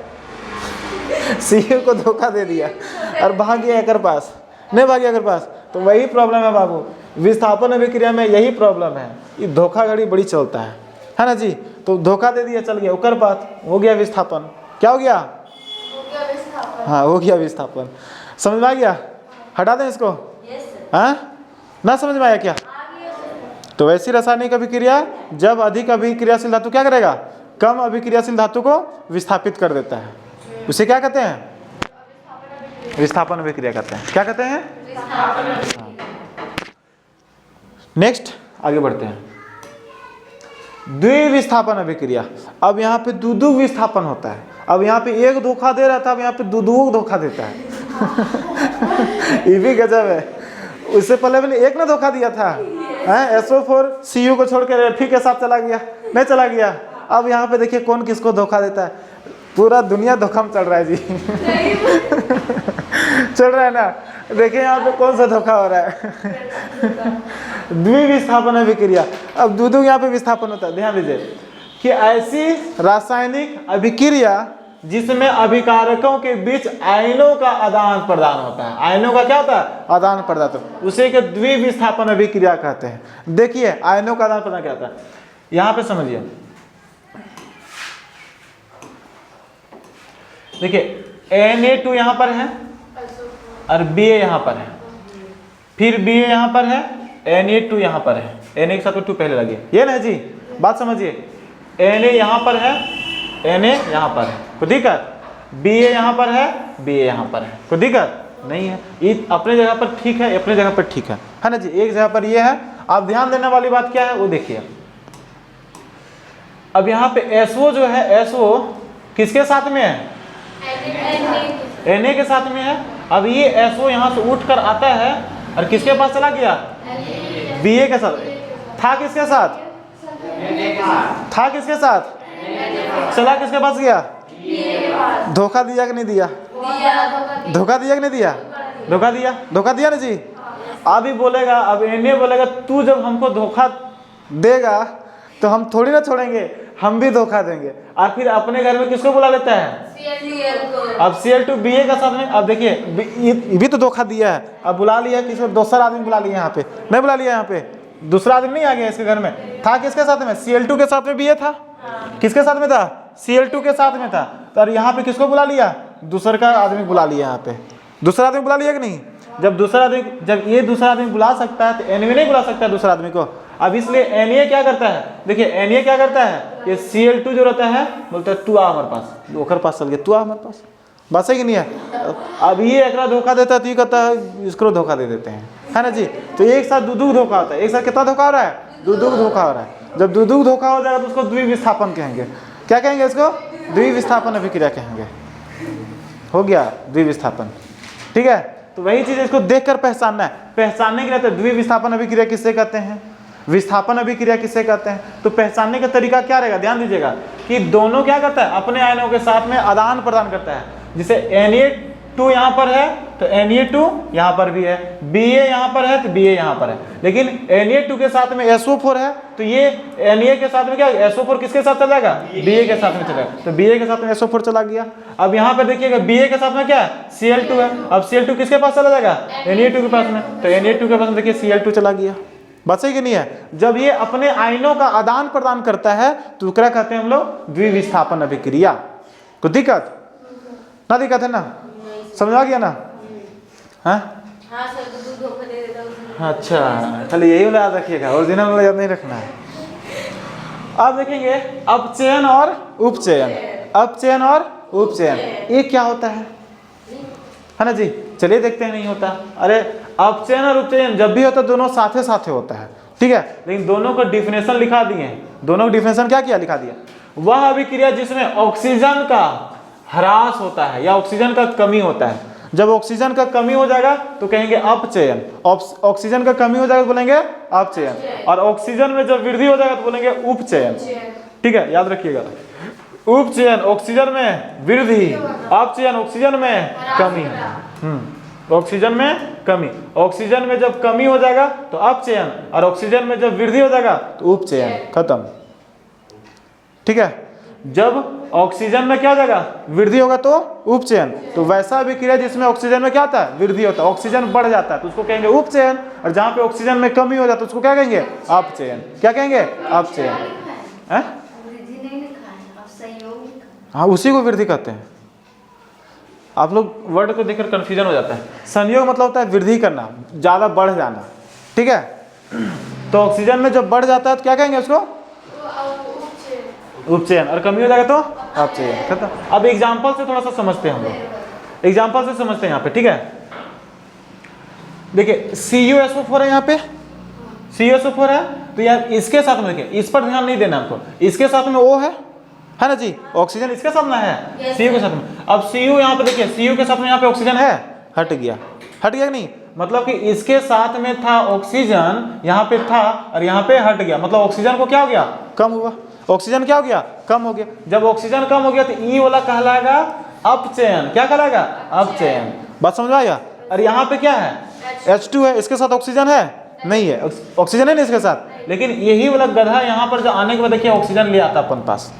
Cu को धोखा दे दिया, और भाग गया एक पास, नहीं भाग गया एक पास। तो वही प्रॉब्लम है बाबू, विस्थापन अभिक्रिया में यही प्रॉब्लम है, ये धोखाधड़ी बड़ी चलता है ना जी। तो धोखा दे दिया, चल गया उकर बात, हो गया विस्थापन। क्या हो गया, हाँ हो गया विस्थापन। समझ में आ गया? हटा दें इसको, हाँ ना समझ में आया क्या? तो वैसी रासायनिक अभिक्रिया जब अधिक अभिक्रियाशील धातु क्या करेगा, कम अभिक्रियाशील धातु को विस्थापित कर देता है, उसे क्या कहते हैं, विस्थापन अभिक्रिया कहते हैं। क्या कहते हैं? नेक्स्ट आगे बढ़ते हैं, द्विविस्थापन अभिक्रिया। अब यहाँ पे दो विस्थापन होता है। अब यहाँ पे एक धोखा दे रहा था, अब यहाँ पे दो धोखा देता है ये भी गजब है। उससे पहले मैंने एक ना धोखा दिया था, हैं SO4 CU को छोड़ कर Fe के साथ चला गया, नहीं चला गया। अब यहाँ पे देखिए कौन किसको धोखा देता है, पूरा दुनिया धोखा में चल रहा है जी। चल रहा है ना, देखिए यहाँ पे कौन सा धोखा हो रहा है। द्विविस्थापन अभिक्रिया। अब दूध यहाँ पे विस्थापन होता है, ध्यान दीजिए कि ऐसी रासायनिक अभिक्रिया जिसमें अभिकारकों के बीच आयनों का आदान प्रदान होता है। आयनों का क्या होता है? आदान प्रदान, उसे के द्विविस्थापन अभिक्रिया कहते हैं। देखिए आयनों का आदान प्रदान क्या होता है, यहाँ पे समझिए। देखिए Na2 यहाँ पर है और Ba यहाँ पर है, फिर Ba यहाँ पर है, Na2 यहाँ पर है, Na के साथ 2 पहले लगे, ये ना जी बात समझिए। Na यहाँ पर है, Na यहाँ पर है, कोई दिक्कत? Ba यहाँ पर है, Ba यहाँ पर है, कोई दिक्कत नहीं है। ये अपने जगह पर ठीक है, अपने जगह पर ठीक है ना जी। एक जगह पर ये है। आप ध्यान देने वाली बात क्या है वो देखिए। अब यहाँ पे SO जो है, SO किसके साथ में है? Na के साथ में है। अब ये SO यहाँ से उठ कर आता है और किसके पास चला गया? Ba के साथ। था किसके साथ? था किसके साथ? चला किसके पास गया? धोखा दिया कि नहीं दिया? धोखा दिया कि नहीं दिया? धोखा दिया, धोखा दिया ना जी। अभी बोलेगा, अब Na बोलेगा तू जब हमको धोखा देगा तो हम थोड़ी ना छोड़ेंगे, हम भी धोखा देंगे। और फिर अपने घर में किसको बुला लेता है? अब Cl2 Ba का साथ में। अब देखिए ये भी तो धोखा दिया है। अब बुला लिया किसी दूसरा आदमी बुला लिया, यहाँ पे नहीं बुला लिया, यहाँ पे दूसरा आदमी नहीं आ गया इसके घर में। था किसके साथ में? Cl2 के साथ में Ba था। किसके साथ में था? Cl2 के साथ में था। तो यहाँ पे किसको बुला लिया? दूसरा का आदमी बुला लिया, यहाँ पे दूसरा आदमी बुला लिया कि नहीं? जब ये दूसरा आदमी बुला सकता है तो Na नहीं बुला सकता है दूसरा आदमी को। अब इसलिए Na क्या करता है? देखिए Na क्या करता है, ये Cl2 जो रहता है बोलता है तू आ हमारे पास, ओखर पास चल गया, तू आ हमारे पास। बात है कि नहीं है? अब ये एकरा धोखा देता है तो ये कहता है इसको धोखा दे देते हैं, है ना जी। तो एक साथ दो धोखा होता है। एक साथ कितना धोखा हो रहा है? दो धोखा हो रहा है। जब दो धोखा हो जाएगा तो उसको द्विविस्थापन कहेंगे। क्या कहेंगे इसको? द्विविस्थापन अभिक्रिया कहेंगे। हो गया द्विविस्थापन, ठीक है। तो वही चीज इसको देखकर पहचानना है। पहचानने के लिए तो द्विविस्थापन अभिक्रिया किससे कहते हैं, विस्थापन अभिक्रिया किससे कहते हैं, तो पहचानने का तरीका क्या रहेगा? ध्यान दीजिएगा कि दोनों क्या करता है, अपने आयनों के साथ में आदान प्रदान करता है। जैसे Na2 यहाँ पर है तो Na2 यहाँ पर भी है, Ba यहाँ पर है तो Ba यहाँ पर है। लेकिन Na2 के साथ में SO4 है तो ये Na के साथ में क्या, SO4 किसके साथ चला जाएगा? Ba के साथ में चलेगा। तो Ba के साथ में SO4 चला गया। अब यहाँ पर देखिएगा Ba के साथ में क्या है? Cl2 है। अब Cl2 किसके पास चला जाएगा? Na2 के पास में। तो Na2 के पास में देखिए Cl2 चला गया। बात सही कि नहीं है? जब ये अपने आयनों का आदान प्रदान करता है तो क्या कहते हैं हम लोग? द्विविस्थापन अभिक्रिया। कोई दिक्कत ना? दिक्कत है ना? समझ आ गया ना? हाँ सर, तो दूध धोखा दे देता है। अच्छा, चलिए यही याद रखिएगा, ओरिजिनल वाला याद नहीं रखना है। अब देखेंगे अपचयन और उपचयन। अपचयन और उपचयन ये क्या होता है ना जी? चलिए देखते हैं। नहीं होता। अरे अपचयन और उपचयन जब भी होता है दोनों साथे साथे होता है, ठीक है। लेकिन दोनों का डिफिनेशन लिखा दिए। दोनों का डिफिनेशन क्या किया? लिखा दिया। वह अभिक्रिया जिसमें ऑक्सीजन का ह्रास होता है या ऑक्सीजन का कमी होता है। जब ऑक्सीजन का कमी हो जाएगा तो कहेंगे अपचयन। ऑक्सीजन का कमी हो जाएगा तो बोलेंगे अपचयन। और ऑक्सीजन में जब वृद्धि हो जाएगा तो बोलेंगे उपचयन, ठीक है। याद रखिएगा, उपचयन ऑक्सीजन में वृद्धि, अपचयन ऑक्सीजन में कमी। ऑक्सीजन में कमी। ऑक्सीजन में जब कमी हो जाएगा तो अपचयन, और ऑक्सीजन में जब वृद्धि हो जाएगा तो उपचयन। खत्म, ठीक है। जब ऑक्सीजन में क्या हो जाएगा? वृद्धि होगा तो उपचयन। तो वैसा अभिक्रिया जिसमें ऑक्सीजन में क्या होता है? वृद्धि होता है। ऑक्सीजन बढ़ जाता है तो उसको कहेंगे उपचयन, और जहां पे ऑक्सीजन में कमी हो जाता है तो उसको क्या कहेंगे? अपचयन। क्या कहेंगे? अपचयन। हाँ, उसी को वृद्धि कहते हैं। आप लोग वर्ड को देखकर कंफ्यूजन हो जाता है। संयोग मतलब होता है वृद्धि करना, ज्यादा बढ़ जाना, ठीक है। तो ऑक्सीजन में जब बढ़ जाता है तो क्या कहेंगे उसको? उपचयन। और कमी हो जाएगा तो अपचयन। खत्म। अब एग्जांपल से थोड़ा सा समझते हैं हम लोग। एग्जांपल से समझते हैं यहाँ पे, ठीक है। देखिए CuSO4 है, यहाँ पे CuSO4 है तो यार इसके साथ में देखिए, इस पर ध्यान नहीं देना हमको। इसके साथ में O है ना जी? ऑक्सीजन इसके साथ में है, Cu के साथ में। अब Cu यहाँ पे देखिए, Cu के साथ में यहाँ पे ऑक्सीजन है, हट गया। हट गया कि नहीं, मतलब कि इसके साथ में था ऑक्सीजन, यहाँ पे था और यहाँ पे हट गया, मतलब ऑक्सीजन को क्या हो गया, कम हुआ। ऑक्सीजन क्या हो गया, कम हो गया। जब ऑक्सीजन कम हो गया तो ई वाला कहलाएगा अपचयन। क्या कहलाएगा, अपचयन। बात समझ में आया। और यहाँ पे क्या है, H2 है, इसके साथ ऑक्सीजन है नहीं है, ऑक्सीजन है नहीं इसके साथ, लेकिन यही वाला गधा यहाँ पर जो आने के बाद देखिए ऑक्सीजन ले आता अपन पास,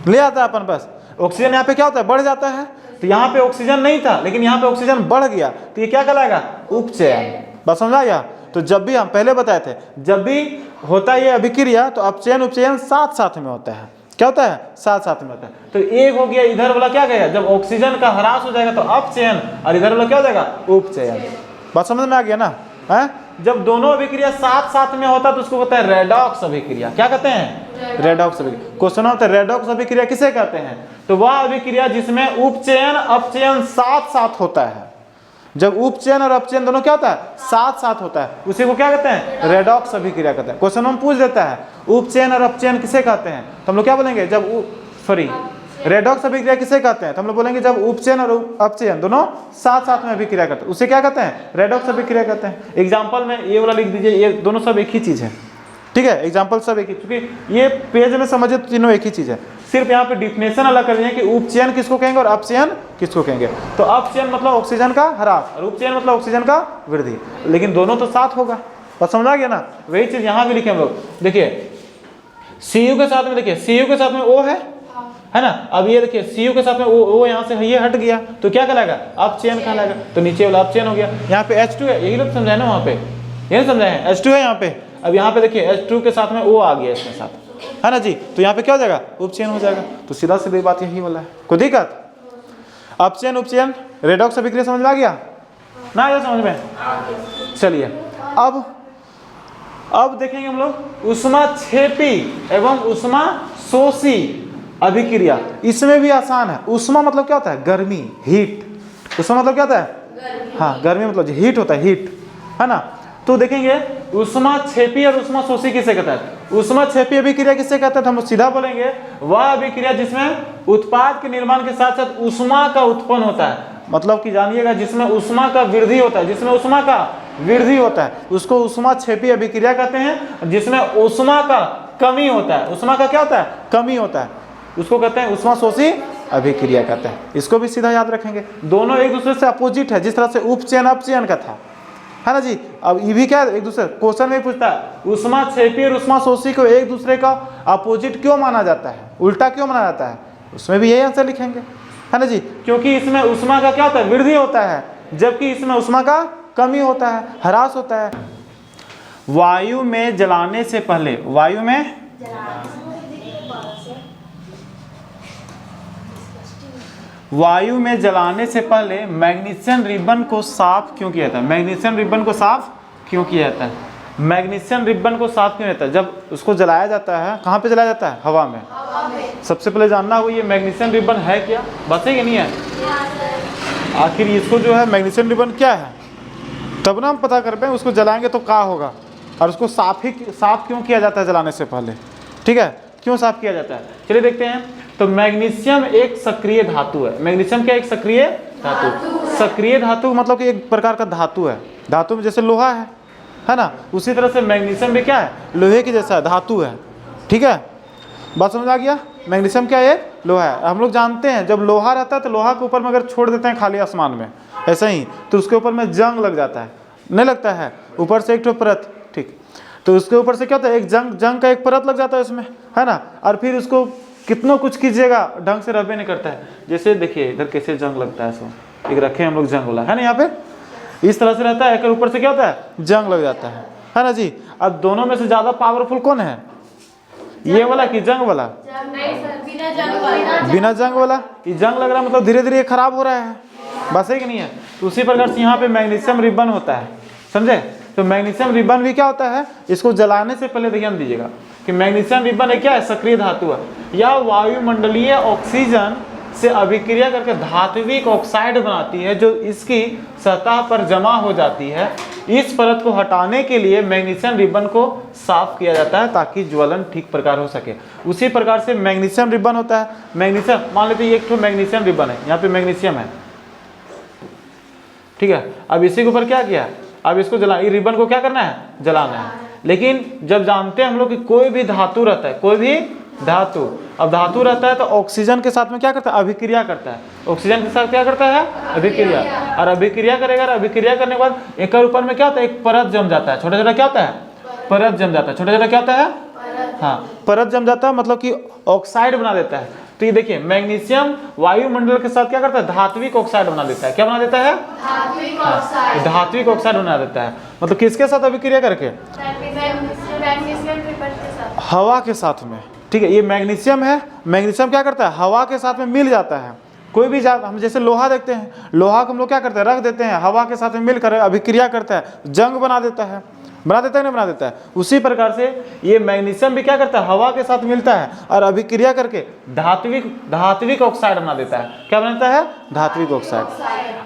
ले आता है अपन पास। ऑक्सीजन यहाँ पे क्या होता है, बढ़ जाता है। तो यहाँ पे ऑक्सीजन नहीं था लेकिन यहाँ पे ऑक्सीजन बढ़ गया, तो ये क्या कहलाएगा, उपचयन। बात समझ आया। तो जब भी हम पहले बताए थे, जब भी होता है ये अभिक्रिया तो अपचयन उपचयन साथ साथ में होता है। क्या होता है, साथ साथ में होता है। तो एक हो गया, इधर वाला क्या गया, जब ऑक्सीजन का ह्रास हो जाएगा तो अपचयन, और इधर वाला क्या हो जाएगा, उपचयन। बात समझ में आ गया ना, है। जब दोनों अभिक्रिया साथ साथ में होता है तो उसको कहते हैं रेडॉक्स अभिक्रिया। क्या कहते हैं, रेडॉक्स अभिक्रिया। क्वेश्चन होता है रेडॉक्स अभिक्रिया किसे कहते हैं, तो वह अभिक्रिया जिसमें उपचयन अपचयन साथ साथ होता है। जब उपचयन और अपचयन दोनों क्या होता है, साथ साथ होता है, उसी को क्या कहते हैं, रेडॉक्स अभिक्रिया कहते हैं। क्वेश्चन हम पूछ देता है उपचयन और अपचयन किसे कहते हैं, तो हम लोग क्या बोलेंगे, जब रेडॉक्स अभिक्रिया किसे कहते हैं, तो हम लोग बोलेंगे जब उपचयन और अपचयन दोनों साथ साथ में अभिक्रिया करते हैं, उसे क्या कहते हैं, रेडॉक्स अभिक्रिया कहते हैं। एग्जांपल में ये वाला लिख दीजिए, ये दोनों सब एक ही चीज है, ठीक है। एग्जांपल सब एक ही, क्योंकि ये पेज में समझे तो तीनों एक ही चीज है, सिर्फ यहाँ पे डिफिनेशन अलग कर दिए कि उपचयन किसको कहेंगे और अपचयन किसको कहेंगे। तो अपचयन मतलब ऑक्सीजन का ह्रास और उपचयन मतलब ऑक्सीजन का वृद्धि, लेकिन दोनों तो साथ होगा। बस समझ आ गया ना। वही चीज यहाँ भी लिखे हम लोग, देखिए Cu के साथ में, देखिए Cu के साथ में O है ना। अब ये देखिए Cu के साथ में O यहाँ से ये हट गया तो क्या कहलाएगा, अपचयन कहलाएगा। तो नीचे वाला अपचयन हो गया। यहाँ पे H2 है, यही लोग समझाए ना, वहाँ पे यही समझाए हैं, H2 है यहाँ पे। अब यहाँ पे देखिए H2 के साथ में O आ गया इसके साथ, है ना जी, तो यहाँ पे क्या हो जाएगा, उपचयन हो जाएगा। तो सीधा सीधी बात यही वाला है, कोई दिक्कत। अपचयन उपचयन रेडॉक्स अभिक्रिया समझ में आ गया ना, आया समझ में। चलिए अब देखेंगे हम लोग ऊष्माक्षेपी एवं ऊष्मा शोषी अभिक्रिया। इसमें भी आसान है। ऊष्मा मतलब क्या होता है, गर्मी, हीट। ऊष्मा मतलब क्या होता है, हाँ गर्मी मतलब हीट होता है, हीट, है ना। तो देखेंगे ऊष्माक्षेपी और ऊष्मा शोषी किसे कहता है। ऊष्माक्षेपी अभिक्रिया किसे कहता है, हम सीधा बोलेंगे वह अभिक्रिया जिसमें उत्पाद के निर्माण के साथ साथ ऊष्मा का उत्पन्न होता है, मतलब कि जानिएगा जिसमें ऊष्मा का वृद्धि होता है, जिसमें ऊष्मा का वृद्धि होता है उसको ऊष्माक्षेपी अभिक्रिया कहते हैं। जिसमें ऊष्मा का कमी होता है, ऊष्मा का क्या होता है, कमी होता है, उसको कहते हैं ऊष्मा शोषी अभिक्रिया कहते हैं। इसको भी सीधा याद रखेंगे, दोनों एक दूसरे से अपोजिट है, जिस तरह से उपचयन अपचयन का था, है ना जी। अब ये भी क्या एक दूसरे क्वेश्चन में पूछता है ऊष्माक्षेपी और ऊष्मा शोषी को एक दूसरे का अपोजिट क्यों माना जाता है, उल्टा क्यों माना जाता है, उसमें भी यही आंसर लिखेंगे, है ना जी। क्योंकि इसमें ऊष्मा का क्या होता है, वृद्धि होता है, जबकि इसमें ऊष्मा का कमी होता है, ह्रास होता है। वायु में जलाने से पहले, वायु में जलाने से पहले मैग्नीशियम रिबन को साफ क्यों किया जाता है। मैग्नीशियम रिबन को साफ क्यों किया जाता है। मैग्नीशियम रिबन को साफ क्यों जाता है, जब उसको जलाया जाता है, कहाँ पे जलाया जाता है, हवा में। सबसे पहले जानना होगा ये मैग्नीशियम रिबन है क्या, बस है कि नहीं है, आखिर इसको जो है मैग्नीशियम रिबन क्या है, तब ना हम पता कर पाए उसको जलाएंगे तो क्या होगा। और उसको साफ क्यों किया जाता है जलाने से पहले, ठीक है, क्यों साफ किया जाता है, चलिए देखते हैं। तो मैग्नीशियम एक सक्रिय धातु है। मैग्नीशियम क्या, एक सक्रिय धातु। सक्रिय धातु मतलब कि एक प्रकार का धातु है। धातु में जैसे लोहा है ना, उसी तरह से मैग्नीशियम भी क्या है, लोहे की जैसा धातु है, ठीक है। बात समझ आ गया। मैग्नीशियम क्या है, लोहा है। हम लोग जानते हैं जब लोहा रहता है तो लोहा के ऊपर में अगर छोड़ देते हैं खाली आसमान में ऐसा ही, तो उसके ऊपर में जंग लग जाता है, नहीं लगता है, ऊपर से एक ठो परत, ठीक। तो उसके ऊपर से क्या होता है, एक जंग का एक परत लग जाता है उसमें, है ना। और फिर उसको कितना कुछ कीजिएगा ढंग से रहबे नहीं करता है। जैसे देखिए इधर कैसे जंग लगता है, सो एक रखे हम लोग जंग वाला, है ना, यहाँ पे इस तरह से रहता है, एक ऊपर से क्या होता है, जंग लग जाता है ना जी। अब दोनों में से ज्यादा पावरफुल कौन है, ये वाला कि जंग वाला, बिना जंग वाला। ये जंग लग रहा है मतलब धीरे धीरे खराब हो रहा है, बस है कि नहीं है। तो उसी प्रकार से यहाँ पे मैग्नीशियम रिबन होता है, समझे। तो मैग्नीशियम रिबन भी क्या होता है, इसको जलाने से पहले ध्यान दीजिएगा कि मैग्नीशियम रिबन है क्या है, सक्रिय धातु है। यह वायुमंडलीय ऑक्सीजन से अभिक्रिया करके धात्विक ऑक्साइड बनाती है जो इसकी सतह पर जमा हो जाती है। इस परत को हटाने के लिए मैग्नीशियम रिबन को साफ किया जाता है ताकि ज्वलन ठीक प्रकार हो सके। उसी प्रकार से मैग्नीशियम रिबन होता है। मैग्नीशियम मान लेते हैं एक ठो मैग्नीशियम रिबन है, यहाँ पे मैग्नीशियम है, ठीक है। अब इसी के ऊपर क्या किया, अब इसको जला, ये रिबन को क्या करना है, जलाना है। लेकिन जब जानते हैं हम लोग कि कोई भी धातु रहता है, कोई भी धातु, अब धातु रहता है तो ऑक्सीजन के साथ में क्या करता है, अभिक्रिया करता है। ऑक्सीजन के साथ क्या करता है, अभिक्रिया, और अभिक्रिया करेगा। और अभिक्रिया करने के बाद एक ऊपर में क्या होता है, एक परत जम जाता है, छोटा छोटा क्या होता है, परत जम जाता है, छोटा छोटा क्या होता है, हाँ परत जम जाता है, मतलब कि ऑक्साइड बना देता है। तो ये देखिए मैग्नीशियम वायुमंडल के साथ क्या करता है, धात्विक ऑक्साइड बना देता है। क्या बना देता है, धात्विक ऑक्साइड। धात्विक ऑक्साइड बना देता है। मतलब किसके साथ अभिक्रिया करके, मैग्नीशियम ट्रिपल के साथ, हवा के साथ में, ठीक है। ये मैग्नीशियम है, मैग्नीशियम क्या करता है, हवा के साथ में मिल जाता है। कोई भी हम जैसे लोहा देखते हैं, लोहा को हम लोग क्या करते हैं, रख देते हैं, हवा के साथ में मिलकर अभिक्रिया करता है, जंग बना देता है, बना देता है नहीं बना देता है। उसी प्रकार से ये मैग्नीशियम भी क्या करता है, हवा के साथ मिलता है और अभिक्रिया करके धात्विक ऑक्साइड बना देता है। क्या बनाता है, धात्विक ऑक्साइड।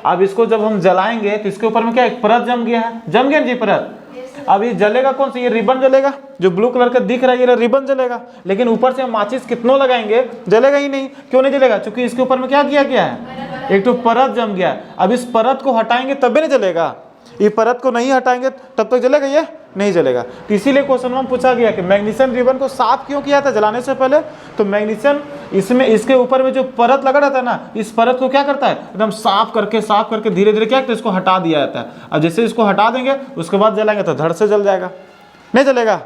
अब इसको जब हम जलाएंगे तो इसके ऊपर में क्या, एक परत जम गया है, जम गया जी परत। अब ये जलेगा कौन सा, ये रिबन जलेगा, जो ब्लू कलर का दिख रहा है ये रिबन जलेगा। लेकिन ऊपर से हम माचिस कितनों लगाएंगे, जलेगा ही नहीं। क्यों नहीं जलेगा, क्योंकि इसके ऊपर में क्या किया गया है, एक तो परत जम गया। अब इस परत को हटाएंगे तभी नहीं जलेगा, ये परत को नहीं हटाएंगे तब तक जलेगा, ये नहीं जलेगा। तो इसीलिए क्वेश्चन में पूछा गया कि मैग्नीशियम रिबन को साफ क्यों किया था जलाने से पहले। तो मैग्नीशियम इसमें, इसके ऊपर में जो परत लगा रहता है ना, इस परत को क्या करता है, एकदम साफ करके धीरे धीरे क्या करता है, इसको हटा दिया जाता है। अब जैसे इसको हटा देंगे उसके बाद जलाएंगे तो धड़ से जल जाएगा, नहीं जलेगा,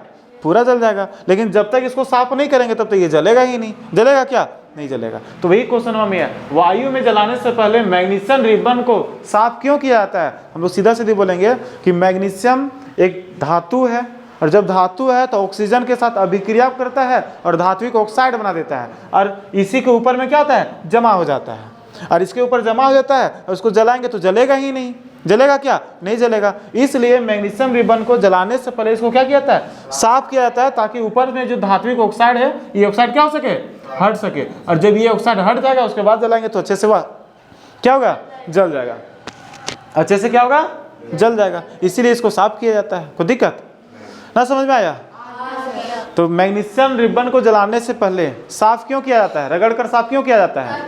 पूरा जल जाएगा। लेकिन जब तक इसको साफ नहीं करेंगे तब तक ये जलेगा ही नहीं। जलेगा क्या, नहीं जलेगा। तो वही क्वेश्चन में है, वायु में जलाने से पहले मैग्नीशियम रिबन को साफ क्यों किया जाता है। हम लोग सीधा सीधे बोलेंगे कि मैग्नीशियम एक धातु है, और जब धातु है तो ऑक्सीजन के साथ अभिक्रिया करता है और धात्विक ऑक्साइड बना देता है, और इसी के ऊपर में क्या होता है, जमा हो जाता है। और इसके ऊपर जमा हो जाता है और उसको जलाएंगे तो जलेगा ही नहीं। जलेगा क्या, नहीं जलेगा। इसलिए मैग्नीशियम रिबन को जलाने से पहले इसको क्या किया जाता है, साफ किया जाता है, ताकि ऊपर में जो धात्विक ऑक्साइड है, ये ऑक्साइड क्या हो सके, हट सके। और जब ये ऑक्साइड हट जाएगा उसके बाद जलाएंगे तो अच्छे से वह क्या होगा, जल जाएगा, अच्छे से क्या होगा, जल जाएगा। इसीलिए इसको साफ किया जाता है। कोई दिक्कत ना, समझ में आया। तो मैग्नीशियम रिबन को जलाने से पहले साफ क्यों किया जाता है, रगड़ कर साफ क्यों किया जाता है,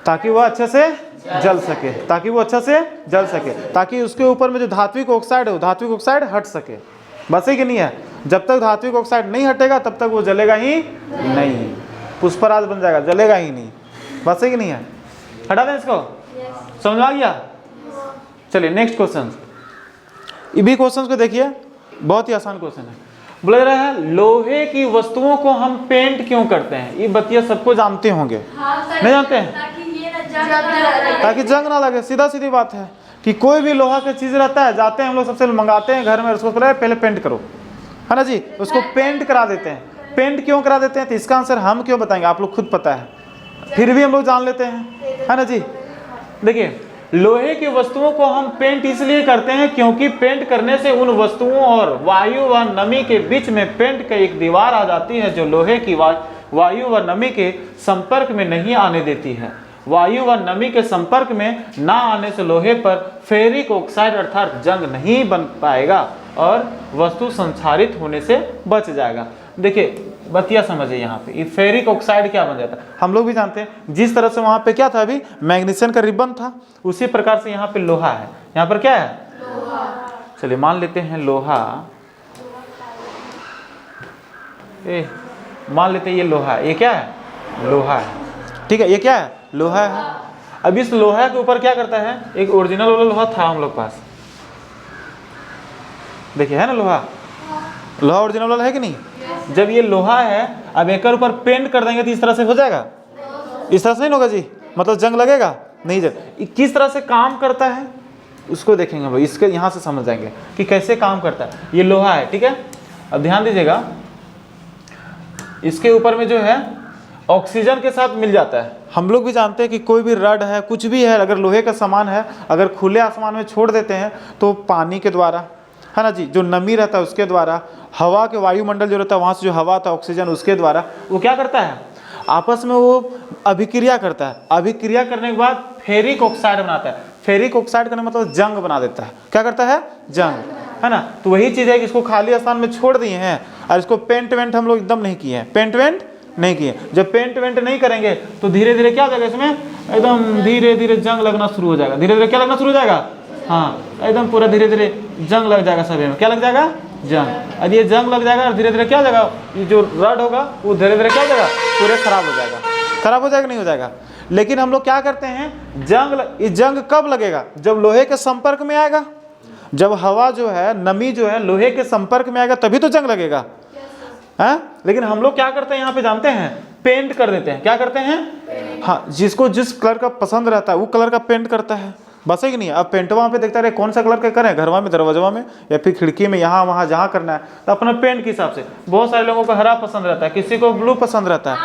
ताकि वह अच्छे से जल सके, ताकि वो अच्छा से जल सके, ताकि उसके ऊपर में जो धात्विक ऑक्साइड है, धात्विक ऑक्साइड हट सके। बस ही कि नहीं है, जब तक धात्विक ऑक्साइड नहीं हटेगा तब तक वो जलेगा ही नहीं, पुष्पराज बन जाएगा, जलेगा ही नहीं। बस ही कि नहीं है, हटा दें इसको, समझ आ गया। चलिए नेक्स्ट क्वेश्चन, ये भी क्वेश्चन को देखिए, बहुत ही आसान क्वेश्चन है। बोल रहा है लोहे की वस्तुओं को हम पेंट क्यों करते हैं। ये बतिया सबको जानते होंगे, नहीं जानते हैं, ताकि जंग ना लगे। सीधा सीधी बात है कि कोई भी लोहा का चीज रहता है, जाते हैं हम लोग सबसे मंगाते हैं घर में, उसको पहले पेंट करो, है ना जी, उसको पेंट करा देते हैं। पेंट क्यों करा देते हैं, तो इसका आंसर हम क्यों बताएंगे, आप लोग खुद पता है, फिर भी हम लोग जान लेते हैं, है ना जी। देखिए लोहे की वस्तुओं को हम पेंट इसलिए करते हैं क्योंकि पेंट करने से उन वस्तुओं और वायु व नमी के बीच में पेंट का एक दीवार आ जाती है, जो लोहे की वायु व नमी के संपर्क में नहीं आने देती है। वायु व नमी के संपर्क में ना आने से लोहे पर फेरिक ऑक्साइड अर्थात जंग नहीं बन पाएगा और वस्तु संक्षारित होने से बच जाएगा। देखिए बतिया समझिए, यहाँ पे ये फेरिक ऑक्साइड क्या बन जाता है, हम लोग भी जानते हैं। जिस तरह से वहाँ पे क्या था, अभी मैग्नीशियम का रिबन था, उसी प्रकार से यहाँ पे लोहा है। यहाँ पर क्या है, चलिए मान लेते हैं लोहा, मान लेते हैं ये लोहा है, ये क्या है, लोहा है, ठीक है, ये क्या है, लोहा है। अब इस लोहा के ऊपर क्या करता है, एक ओरिजिनल वाला लोहा था हम लोग पास, देखिए है ना, लोहा ओरिजिनल वाला है कि नहीं। जब ये लोहा है, अब एक ऊपर पेंट कर देंगे तो इस तरह से हो जाएगा, इस तरह से नहीं होगा जी, मतलब जंग लगेगा नहीं। जंग किस तरह से काम करता है उसको देखेंगे भाई, इसके यहाँ से समझ जाएंगे कि कैसे काम करता है। ये लोहा है, ठीक है, अब ध्यान दीजिएगा, इसके ऊपर में जो है ऑक्सीजन के साथ मिल जाता है। हम लोग भी जानते हैं कि कोई भी रड है, कुछ भी है, अगर लोहे का सामान है, अगर खुले आसमान में छोड़ देते हैं तो पानी के द्वारा, है ना जी, जो नमी रहता है उसके द्वारा, हवा के वायुमंडल जो रहता है वहाँ से जो हवा आता है ऑक्सीजन, उसके द्वारा वो क्या करता है, आपस में वो अभिक्रिया करता है। अभिक्रिया करने के बाद फेरिक ऑक्साइड बनाता है। फेरिक ऑक्साइड करने मतलब जंग बना देता है। क्या करता है, जंग, है ना। तो वही चीज़ है कि इसको खाली स्थान में छोड़ दिए हैं और इसको पेंट वेंट हम लोग एकदम नहीं किए हैं, पेंट वेंट नहीं किए। जब पेंट वेंट नहीं करेंगे तो धीरे धीरे क्या हो जाएगा, इसमें एकदम धीरे धीरे जंग लगना शुरू हो जाएगा। धीरे धीरे क्या लगना शुरू हो जाएगा? हाँ, एकदम पूरा धीरे धीरे जंग लग जाएगा सभी में। क्या लग जाएगा? जंग। और ये जंग लग जाएगा और धीरे धीरे क्या हो जाएगा? ये जो रड होगा वो धीरे धीरे क्या हो जाएगा? पूरे खराब हो जाएगा। खराब हो जाएगा नहीं हो जाएगा? लेकिन हम लोग क्या करते हैं, ये जंग कब लगेगा? जब लोहे के संपर्क में आएगा। जब हवा जो है, नमी जो है लोहे के संपर्क में आएगा तभी तो जंग लगेगा। हाँ, लेकिन हम लोग क्या करते हैं यहाँ पे जानते हैं? पेंट कर देते हैं। क्या करते हैं? हाँ, जिसको जिस कलर का पसंद रहता है वो कलर का पेंट करता है। बस है कि नहीं? अब पेंट वहाँ पे देखता रहे कौन सा कलर का करें, घरवा में, दरवाजा में, या फिर खिड़की में, यहाँ वहाँ जहाँ करना है, तो अपना पेंट के हिसाब से। बहुत सारे लोगों को हरा पसंद रहता है, किसी को ब्लू पसंद रहता है।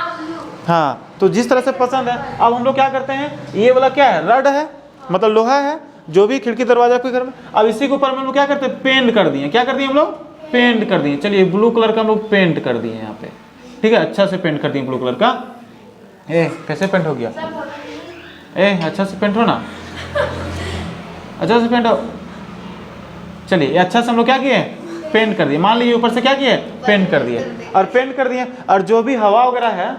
हाँ, तो जिस तरह से पसंद है। अब हम लोग क्या करते हैं, ये वाला क्या है? रड है, मतलब लोहा है, जो भी खिड़की दरवाजा के घर में। अब इसी के ऊपर हम लोग क्या करते हैं? पेंट कर दिए। क्या कर दिए हम लोग? पेंट कर दिए। चलिए ब्लू कलर का हम लोग पेंट कर दिए यहाँ पे, ठीक है, अच्छा से पेंट कर दिए ब्लू कलर का। कैसे पेंट हो गया? अच्छा से पेंट हो ना, अच्छा से पेंट हो। चलिए अच्छा से हम लोग क्या किए? पेंट कर दिए। मान लीजिए ऊपर से क्या किए? पेंट कर दिए। और पेंट कर दिए, और जो भी हवा वगैरह है,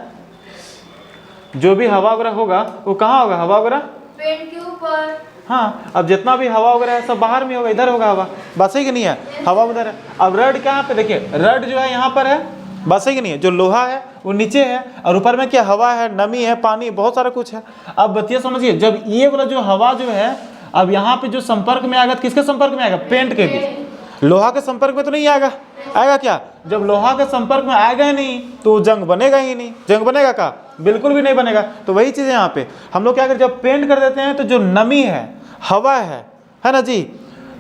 जो भी हवा वगैरह होगा वो कहाँ होगा? हवा वगैरह पेंट के ऊपर। हाँ, अब जितना भी हवा वगैरह है सब बाहर में होगा, इधर होगा हवा। बस है कि नहीं है? हवा उधर है। अब रड कहाँ पे? देखिए रड जो है यहाँ पर है। बस है कि नहीं है? जो लोहा है वो नीचे है, और ऊपर में क्या? हवा है, नमी है, पानी, बहुत सारा कुछ है। अब बतिया समझिए, जब ये वाला जो हवा जो है, अब यहाँ पे जो संपर्क में आएगा, किसके संपर्क में आएगा? पेंट के बीच। लोहा के संपर्क में तो नहीं आएगा। आएगा क्या? जब लोहा के संपर्क में आएगा ही नहीं तो जंग बनेगा ही नहीं। जंग बनेगा का? बिल्कुल भी नहीं बनेगा। तो वही चीज़ है यहाँ पे। हम लोग क्या करते हैं? जब पेंट कर देते हैं तो जो नमी है, हवा है ना जी,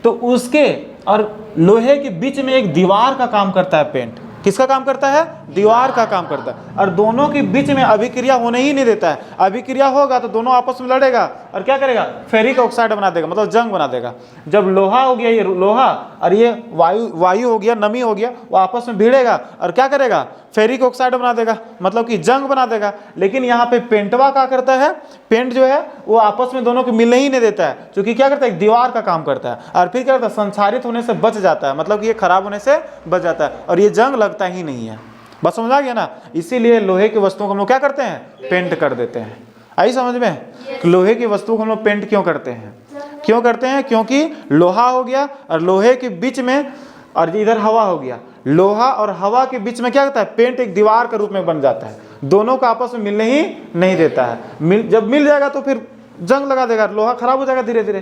तो उसके और लोहे के बीच में एक दीवार का काम करता है पेंट। किसका काम करता है? दीवार का काम करता है। और दोनों के बीच में अभिक्रिया होने ही नहीं देता है। अभिक्रिया होगा तो दोनों आपस में लड़ेगा और क्या करेगा? फेरिक ऑक्साइड बना देगा, मतलब जंग बना देगा। जब लोहा हो गया, ये लोहा, और ये वायु हो गया, नमी हो गया, वो आपस में भिड़ेगा और क्या करेगा? फेरिक ऑक्साइड बना देगा, मतलब कि जंग बना देगा। लेकिन यहाँ पे पेंटवा क्या करता है? पेंट जो है वो आपस में दोनों को मिलने ही नहीं देता है, क्योंकि क्या करता है? एक दीवार का काम करता है। और फिर क्या करता है? संसारित होने से बच जाता है, मतलब कि ये खराब होने से बच जाता है, और ये जंग लगता ही नहीं है। बस समझ आ गया ना? इसीलिए लोहे की वस्तुओं को हम लोग क्या करते हैं? पेंट कर देते हैं। आई समझ में? कि लोहे की वस्तुओं को हम लोग पेंट क्यों करते हैं? क्यों करते हैं? क्योंकि लोहा हो गया और लोहे के बीच में, और इधर हवा हो गया, लोहा और हवा के बीच में क्या होता है? पेंट एक दीवार के रूप में बन जाता है, दोनों को आपस में मिलने ही नहीं देता है। जब मिल जाएगा तो फिर जंग लगा देगा, लोहा खराब हो जाएगा धीरे धीरे।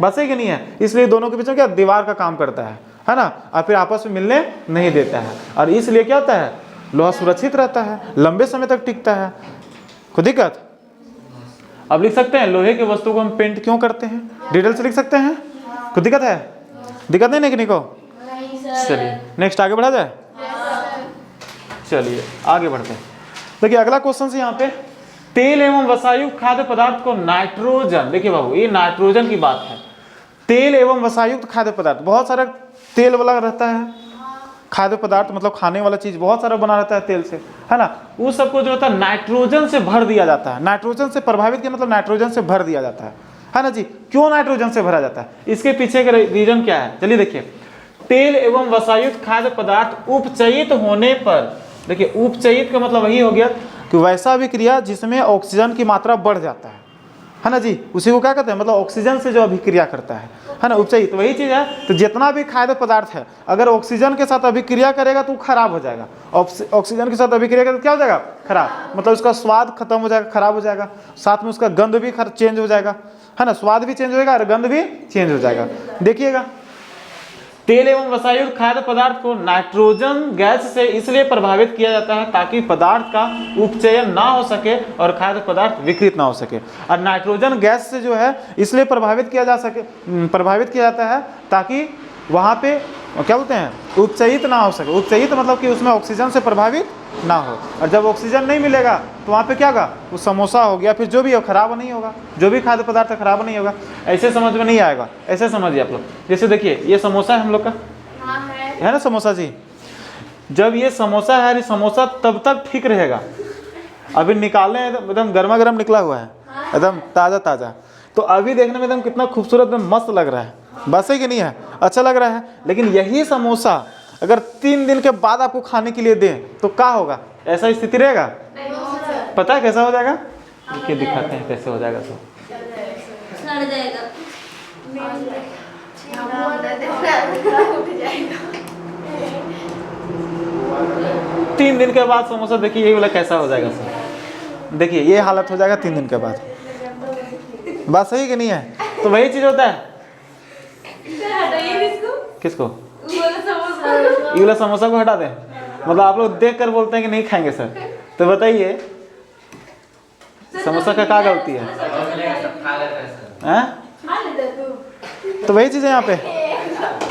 बस है कि नहीं है? इसलिए दोनों के बीच में क्या? दीवार का काम करता है ना, और फिर आपस में मिलने नहीं देता है। और इसलिए क्या होता है? लोहा सुरक्षित रहता है, लंबे समय तक टिकता है। कोई दिक्कत? अब लिख सकते हैं लोहे की वस्तु को हम पेंट क्यों करते हैं? डिटेल से लिख सकते हैं। कोई दिक्कत है? दिक्कत नहीं किसी को? चलिए नेक्स्ट आगे बढ़ा जाए। चलिए आगे बढ़ते हैं। देखिए अगला क्वेश्चन से यहाँ पे, तेल एवं वसायुक्त खाद्य पदार्थ को नाइट्रोजन, देखिए बाबू ये नाइट्रोजन की बात है। तेल एवं वसायुक्त खाद्य पदार्थ, बहुत सारा तेल वाला रहता है खाद्य पदार्थ, मतलब खाने वाला चीज बहुत सारा बना रहता है तेल से, है ना। उस सबको जो होता है नाइट्रोजन से भर दिया जाता है। नाइट्रोजन से प्रभावित किया मतलब नाइट्रोजन से भर दिया जाता है ना जी। क्यों नाइट्रोजन से भरा जाता है? इसके पीछे का रीजन क्या है? चलिए देखिए, तेल एवं वसायुक्त खाद्य पदार्थ उपचयित होने पर, देखिए उपचयित का मतलब वही हो गया कि वैसा अभिक्रिया जिसमें ऑक्सीजन की मात्रा बढ़ जाता है ना जी, उसी को क्या कहते हैं? मतलब ऑक्सीजन से जो अभिक्रिया करता है ना, उपचयित वही चीज़ है। तो जितना भी खाद्य पदार्थ है अगर ऑक्सीजन के साथ अभिक्रिया करेगा तो खराब हो जाएगा। ऑक्सीजन के साथ अभिक्रिया करेगा तो क्या हो जाएगा? खराब, मतलब उसका स्वाद खत्म हो जाएगा, खराब हो जाएगा, साथ में उसका गंध भी चेंज हो जाएगा, है ना, स्वाद भी चेंज हो जाएगा और गंध भी चेंज हो जाएगा। देखिएगा, तेल एवं वसायुक्त खाद्य पदार्थ को नाइट्रोजन गैस से इसलिए प्रभावित किया जाता है ताकि पदार्थ का उपचयन ना हो सके और खाद्य पदार्थ विकृत ना हो सके। और नाइट्रोजन गैस से जो है इसलिए प्रभावित किया जाता है ताकि वहाँ पे क्या बोलते हैं? उपचयित ना हो सके। उपचयित मतलब कि उसमें ऑक्सीजन से प्रभावित ना हो, और जब ऑक्सीजन नहीं मिलेगा तो वहाँ पे क्या होगा? वो समोसा हो गया, फिर जो भी हो खराब नहीं होगा, जो भी खाद्य पदार्थ खराब नहीं होगा। ऐसे समझ में नहीं आएगा, ऐसे समझिए आप लोग। जैसे देखिए ये समोसा है हम लोग का, है ना समोसा जी। जब ये समोसा है, ये समोसा तब तक ठीक रहेगा, अभी निकालने एकदम गर्मा गर्म निकला हुआ है, एकदम ताज़ा ताज़ा, तो अभी देखने में एकदम कितना खूबसूरत मस्त लग रहा है, बस है कि नहीं है? अच्छा लग रहा है। लेकिन यही समोसा अगर 3 दिन के बाद आपको खाने के लिए दें तो क्या होगा? ऐसा स्थिति रहेगा? पता है कैसा हो जाएगा? के दिखाते हैं कैसे हो जाएगा तो। सड़ जाएगा। उठ जाएगा। 3 दिन के बाद समोसा देखिए ये वाला कैसा हो जाएगा सर। देखिए ये हालत हो जाएगा 3 दिन के बाद। बात सही कि नहीं है? तो वही चीज होता है। किसको? ये वाला समोसा को हटा दें? मतलब आप लोग देख कर बोलते हैं कि नहीं खाएंगे सर, तो बताइए समोसा का क्या गलती है? हैं? तो वही चीज है यहाँ पे,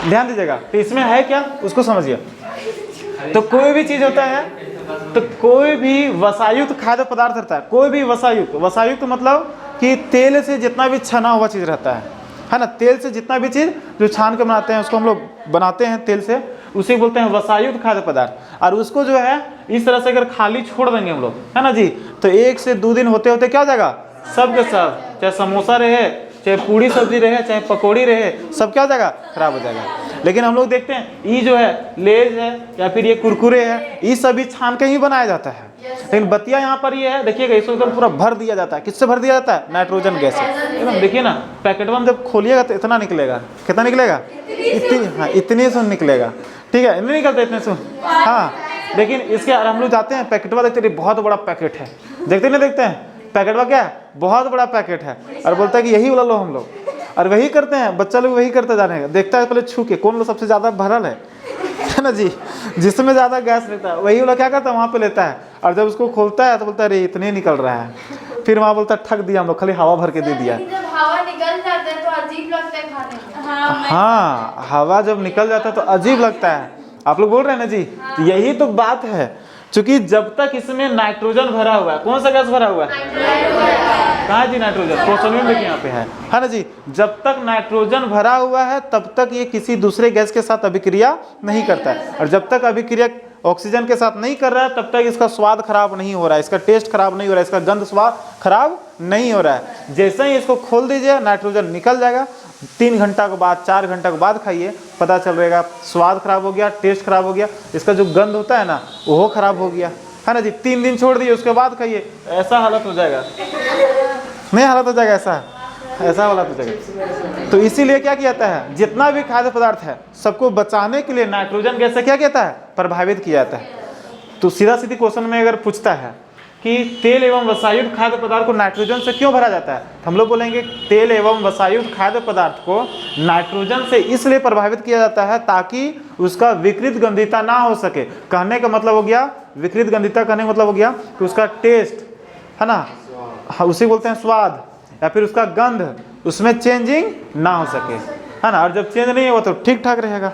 ध्यान दीजिएगा। तो इसमें है क्या उसको समझिए। तो कोई भी चीज होता है, तो कोई भी वसायुक्त खाद्य पदार्थ रहता है, कोई भी वसायुक्त, वसायुक्त मतलब कि तेल से जितना भी छना हुआ चीज रहता है ना, तेल से जितना भी चीज जो छान के बनाते हैं उसको हम लोग बनाते हैं तेल से, उसे बोलते हैं वसायुक्त खाद्य पदार्थ। और उसको जो है इस तरह से अगर खाली छोड़ देंगे हम लोग, है ना जी, तो 1 से 2 दिन होते होते क्या हो जाएगा, सब के सब, चाहे समोसा रहे, चाहे पूड़ी सब्जी रहे, चाहे पकौड़ी रहे, सब क्या हो जाएगा, खराब हो जाएगा। लेकिन हम लोग देखते हैं ये जो है लेज है या फिर ये कुरकुरे है, ये सभी छान के ही बनाया जाता है। लेकिन बतिया यहाँ पर ये है, देखिएगा इसको एकदम पूरा भर दिया जाता है। किससे भर दिया जाता है? नाइट्रोजन गैस से। एकदम देखिए ना, पैकेट में जब खोलिएगा तो इतना निकलेगा। कितना निकलेगा? हाँ, इतने से निकलेगा। ठीक है, नहीं निकलता इतने से। हाँ, लेकिन इसके हम लोग जाते हैं पैकेटवा, देखते हैं बहुत बड़ा पैकेट है, देखते नहीं देखते हैं पैकेटवा क्या है, बहुत बड़ा पैकेट है, और बोलता है कि यही वाला लो हम लोग, और वही करते हैं बच्चा लोग, वही करते जाने का, देखता है पहले छू के कौन लो सबसे ज़्यादा भरल है ना जी, जिसमें ज़्यादा गैस रहता है वही वाला क्या करता है, वहाँ पे लेता है, और जब उसको खोलता है तो बोलता है अरे इतने निकल रहा है, फिर वहाँ बोलता है ठग दिया हम लोग, खाली हवा भर के दे दिया। जब हवा निकल जाता है तो अजीब लगता है खाने में। हाँ, हवा जब निकल जाता है तो अजीब लगता है। आप लोग बोल रहे हैं ना जी, तो यही तो बात है, क्योंकि जब तक इसमें नाइट्रोजन भरा हुआ है, कौन सा गैस भरा हुआ है, कहाँ जी नाइट्रोजन, क्वेश्चन में देखिए यहाँ पे है ना जी, जब तक नाइट्रोजन भरा हुआ है तब तक ये किसी दूसरे गैस के साथ अभिक्रिया नहीं करता है, और जब तक अभिक्रिया ऑक्सीजन के साथ नहीं कर रहा है तब तक इसका स्वाद खराब नहीं हो रहा है, इसका टेस्ट खराब नहीं हो रहा है, इसका गंध स्वाद खराब नहीं हो रहा है। जैसे ही इसको खोल दीजिए नाइट्रोजन निकल जाएगा, 3 घंटा के बाद 4 घंटा के बाद खाइए, पता चल रहेगा स्वाद खराब हो गया, टेस्ट खराब हो गया, इसका जो गंध होता है ना वो खराब हो गया, है ना जी। 3 दिन छोड़ दिए उसके बाद खाइए, ऐसा हालत हो जाएगा, नहीं हालत हो जाएगा, ऐसा हालत हो जाएगा। तो इसीलिए क्या किया जाता है, जितना भी खाद्य पदार्थ है सबको बचाने के लिए नाइट्रोजन गैस से क्या किया जाता है, प्रभावित किया जाता है। तो सीधा सीधी क्वेश्चन में अगर पूछता है कि तेल एवं वसायुक्त खाद्य पदार्थ को नाइट्रोजन से क्यों भरा जाता है, तो हम लोग बोलेंगे तेल एवं वसायुक्त खाद्य पदार्थ को नाइट्रोजन से इसलिए प्रभावित किया जाता है ताकि उसका विकृत गंधिता ना हो सके। कहने का मतलब हो गया, विकृत गंधिता कहने का मतलब हो गया कि उसका टेस्ट, है ना, उसे बोलते हैं स्वाद, या फिर उसका गंध उसमें चेंजिंग ना हो सके, है ना। और जब चेंज नहीं होगा तो ठीक ठाक रहेगा।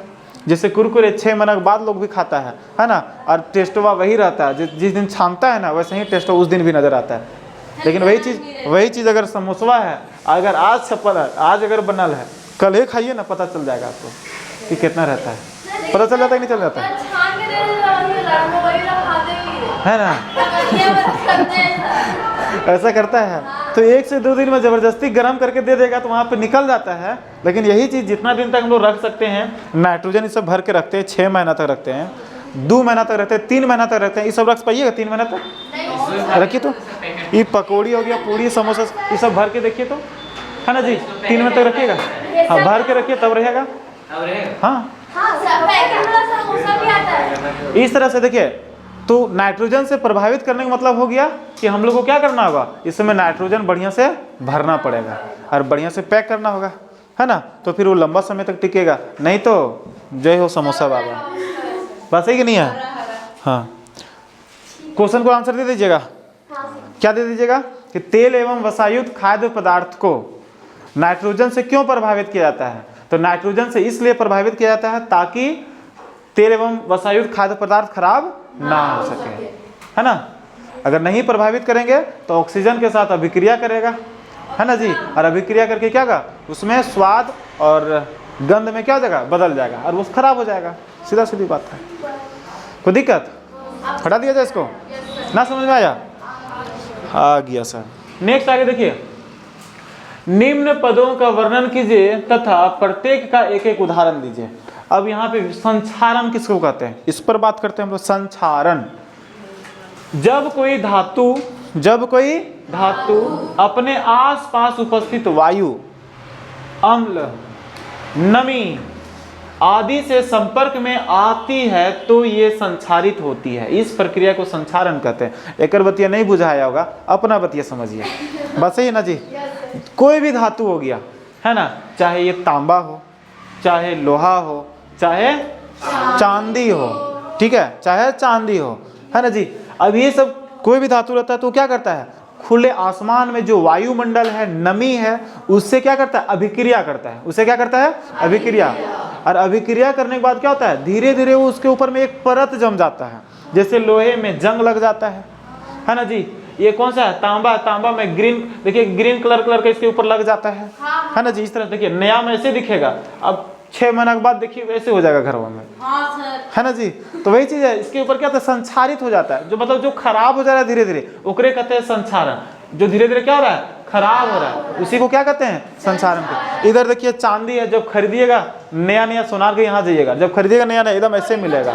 जैसे कुरकुरे 6 महीने के बाद लोग भी खाता है ना, और टेस्टवा वही रहता है, जिस दिन छानता है ना वैसे ही टेस्ट उस दिन भी नजर आता है। लेकिन वही चीज़ अगर समोसा है, अगर आज छपल है, आज अगर बनल है, कल ही खाइए ना, पता चल जाएगा आपको कि कितना रहता है, पता चल जाता है कि नहीं चल जाता है, है ना। ऐसा करता है तो 1 से 2 दिन में ज़बरदस्ती गर्म करके दे देगा तो वहाँ पे निकल जाता है। लेकिन यही चीज़ जितना दिन तक हम लोग रख सकते हैं, नाइट्रोजन ये सब भर के रखते हैं, 6 महीना तक रखते हैं, 2 महीना तक रखते हैं, 3 महीना तक रखते हैं, ये सब रख पाइएगा 3 महीना तक रखिए। तो ये पकौड़ी हो गया, पूड़ी समोसा, ये सब भर के देखिए तो, है ना जी, 3 महीने तक रखिएगा। हाँ, भर के रखिए तब रहेगा। हाँ, इस तरह से देखिए, तो नाइट्रोजन से प्रभावित करने का मतलब हो गया कि हम लोग को क्या करना होगा, इसमें नाइट्रोजन बढ़िया से भरना पड़ेगा और बढ़िया से पैक करना होगा, है ना, तो फिर वो लंबा समय तक टिकेगा। नहीं तो जय हो समोसा बाबा, बात सही कि नहीं है। हाँ, क्वेश्चन को आंसर दे दीजिएगा। क्या दे दीजिएगा कि तेल एवं वसायुक्त खाद्य पदार्थ को नाइट्रोजन से क्यों प्रभावित किया जाता है, तो नाइट्रोजन से इसलिए प्रभावित किया जाता है ताकि तेल एवं वसायुक्त खाद्य पदार्थ खराब ना हो सके, है ना। अगर नहीं प्रभावित करेंगे तो ऑक्सीजन के साथ अभिक्रिया करेगा, है ना जी, और अभिक्रिया करके क्या होगा, उसमें स्वाद और गंध में क्या हो जाएगा, बदल जाएगा और वो खराब हो जाएगा। सीधा सीधी बात है, कोई दिक्कत, हटा दिया जाए इसको, ना समझ में आया, आ गया सर। नेक्स्ट आगे देखिए, निम्न पदों का वर्णन कीजिए तथा प्रत्येक का एक एक उदाहरण दीजिए। अब यहाँ पे संक्षारण किसको कहते हैं, इस पर बात करते हैं हम लोग। संक्षारण, जब कोई धातु जब कोई धातु अपने आसपास उपस्थित वायु, अम्ल, नमी आदि से संपर्क में आती है तो ये संक्षारित होती है। इस प्रक्रिया को संक्षारण कहते हैं। एक बतिया नहीं बुझाया होगा, अपना बतिया समझिए, बस ही ना जी। कोई भी धातु हो गया है ना, चाहे ये तांबा हो, चाहे लोहा हो, चाहे चांदी हो, ठीक है, चाहे चांदी हो, है ना जी। अब ये सब कोई भी धातु रहता है तो क्या करता है, खुले आसमान में जो वायुमंडल है, नमी है, उससे क्या करता है, अभिक्रिया करता है। उससे क्या करता है, अभिक्रिया। और अभिक्रिया करने के बाद क्या होता है, धीरे धीरे वो उसके ऊपर में एक परत जम जाता है। जैसे लोहे में जंग लग जाता है ना जी। ये कौन सा है, तांबा। तांबा में ग्रीन, देखिए ग्रीन कलर का इसके ऊपर लग जाता है ना जी। इस तरह देखिए नया में ऐसे दिखेगा, अब 6 महीना के बाद देखिए वैसे हो जाएगा घरों में, है ना जी। तो वही चीज है, इसके ऊपर क्या होता है, संक्षारित हो जाता है। जो मतलब जो खराब हो जा रहा है धीरे धीरे, ओकरे कहते हैं संक्षारण। जो धीरे धीरे क्या हो रहा है, खराब हो रहा है, उसी को क्या कहते हैं, संक्षारण के। इधर देखिए चांदी है, जब खरीदिएगा नया नया सोनार के यहाँ जाइएगा, जब खरीदिएगा नया नया एकदम ऐसे मिलेगा,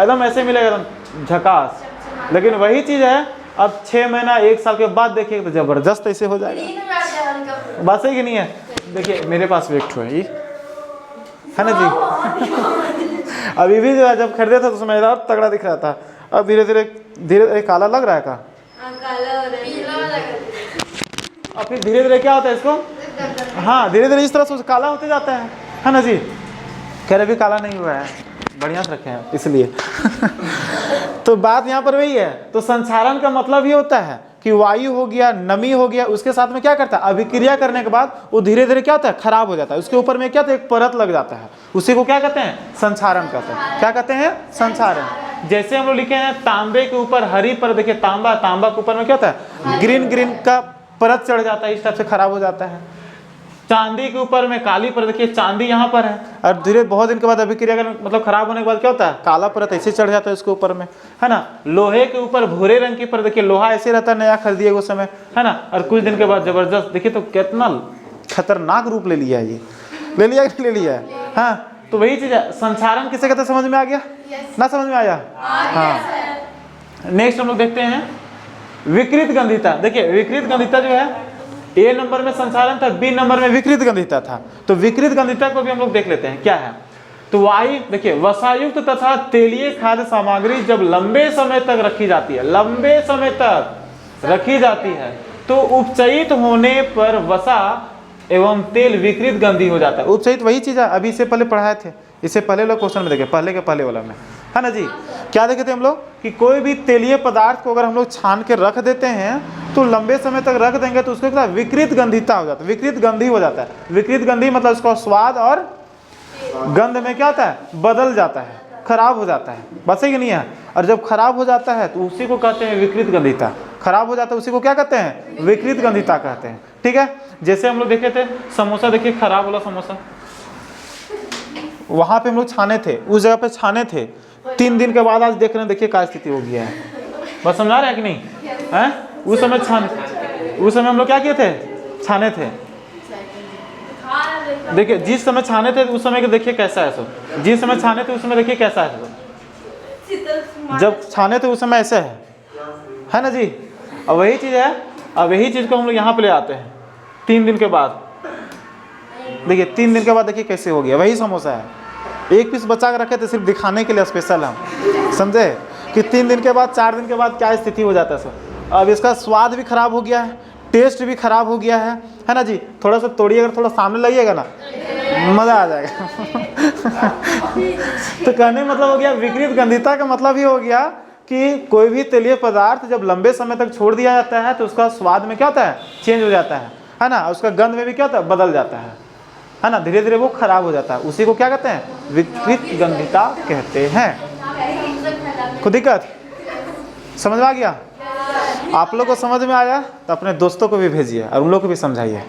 एकदम ऐसे मिलेगा, एकदम झकास। लेकिन वही चीज है, अब 6 महीना 1 साल के बाद देखिएगा तो जबरदस्त ऐसे हो जाएगा। बात सही कि नहीं है। देखिए मेरे पास भी एक ठो है, है ना जी। अभी भी जो है जब खरीदे था तो उसमें और तगड़ा दिख रहा था, अब धीरे धीरे काला लग रहा है का, और फिर धीरे धीरे क्या होता है इसको, हाँ धीरे धीरे इस तरह से काला होते जाता है ना जी। कह रहे भी काला नहीं हुआ है, बढ़िया से रखे हैं इसलिए। तो बात यहाँ पर वही है। तो संक्षारण का मतलब ये होता है कि वायु हो गया, नमी हो गया, उसके साथ में क्या करता है, अभिक्रिया करने के बाद वो धीरे धीरे क्या होता है, खराब हो जाता है। उसके ऊपर में क्या होता है, एक परत लग जाता है, उसी को क्या कहते हैं, संक्षारण कहते हैं। क्या कहते हैं, संक्षारण। जैसे हम लोग लिखे हैं तांबे के ऊपर हरी परत, देखिए तांबा, तांबा के ऊपर में क्या होता है, ग्रीन का परत चढ़ जाता है, इस टाइप से खराब हो जाता है। चांदी के ऊपर में काली परत, देखिए चांदी यहाँ पर है, और धीरे बहुत दिन के बाद अभिक्रिया करने मतलब खराब होने के बाद क्या होता है, काला परत ऐसे चढ़ जाता है उसके ऊपर में, है ना। लोहे के ऊपर भूरे रंग की परत, देखिए लोहा ऐसे रहता है नया खरीदिए उस समय, है ना, और कुछ दिन के बाद जबरदस्त, देखिए तो कितना खतरनाक रूप ले लिया है ये, ले लिया कि ले लिया है। हाँ तो वही चीज है, संक्षारण किसे कहते हैं, समझ में आ गया ना, समझ में आया। हाँ नेक्स्ट हम लोग देखते हैं विकृत गंधिता। देखिए विकृत गंधिता जो है, ए नंबर में संक्षारण था, बी नंबर में विकृत गंधिता था। तो विकृत गंधिता को भी हम लोग देख लेते हैं क्या है। तो वायु, देखिए वसायुक्त तथा तेलीय खाद्य सामग्री जब लंबे समय तक रखी जाती है, लंबे समय तक रखी जाती है, तो उपचयित होने पर वसा एवं तेल विकृत गंधी हो जाता है। उपचयित वही चीज है, अभी इससे पहले पढ़ाए थे, इससे पहले लोग क्वेश्चन में देखे, पहले के पहले वाला में, है ना जी। क्या देखे थे हम लोग कि कोई भी तेलीय पदार्थ को अगर हम लोग छान के रख देते हैं तो लंबे समय तक रख देंगे तो उसको क्या विकृत गंधिता हो जाता है, विकृत गंधी हो जाता है। विकृत गंधी मतलब उसका स्वाद और गंध में क्या होता है, बदल जाता है, खराब हो जाता है। बस ही नहीं है। और जब खराब हो जाता है तो उसी को कहते हैं विकृत गंधिता। खराब हो जाता है उसी को क्या कहते हैं, विकृत गंधिता कहते हैं। ठीक है, जैसे हम लोग देखे थे समोसा, देखिए खराब वाला समोसा, वहां पे हम लोग छाने थे, उस जगह पे छाने थे, 3 दिन के बाद आज देख रहे हैं, देखिए क्या स्थिति हो गया है। बस समझा रहे हैं कि नहीं है। उस समय उस समय हम लोग क्या किए थे, छाने थे। देखिए जिस समय छाने थे उस समय के देखिए कैसा है सो, जिस समय छाने थे उस समय देखिए कैसा है सो, जब छाने थे उस समय ऐसे है ना जी। अब वही चीज है, अब वही चीज को हम लोग यहाँ पे ले आते हैं 3 दिन के बाद। देखिए 3 दिन के बाद देखिए कैसे हो गया, वही समोसा है। एक पीस बचा के रखे थे सिर्फ दिखाने के लिए स्पेशल, हम समझे कि 3 दिन के बाद 4 दिन के बाद क्या स्थिति हो जाता है सो। अब इसका स्वाद भी खराब हो गया है, टेस्ट भी खराब हो गया है ना जी। थोड़ा सा तोड़िए, अगर थोड़ा सामने लगाइएगा ना मज़ा आ जाएगा। तो कहने मतलब हो गया विकृत गंधिता का मतलब ही हो गया कि कोई भी तेलीय पदार्थ जब लंबे समय तक छोड़ दिया जाता है तो उसका स्वाद में क्या होता है, चेंज हो जाता है ना। उसका गंध में भी क्या होता है, बदल जाता है ना। धीरे धीरे वो खराब हो जाता है, उसी को क्या कहते हैं, विकृत गंधिता कहते हैं। कोई दिक्कत समझ में आ गया? आप लोग को समझ में आया तो अपने दोस्तों को भी भेजिए और उन लोग को भी समझाइए।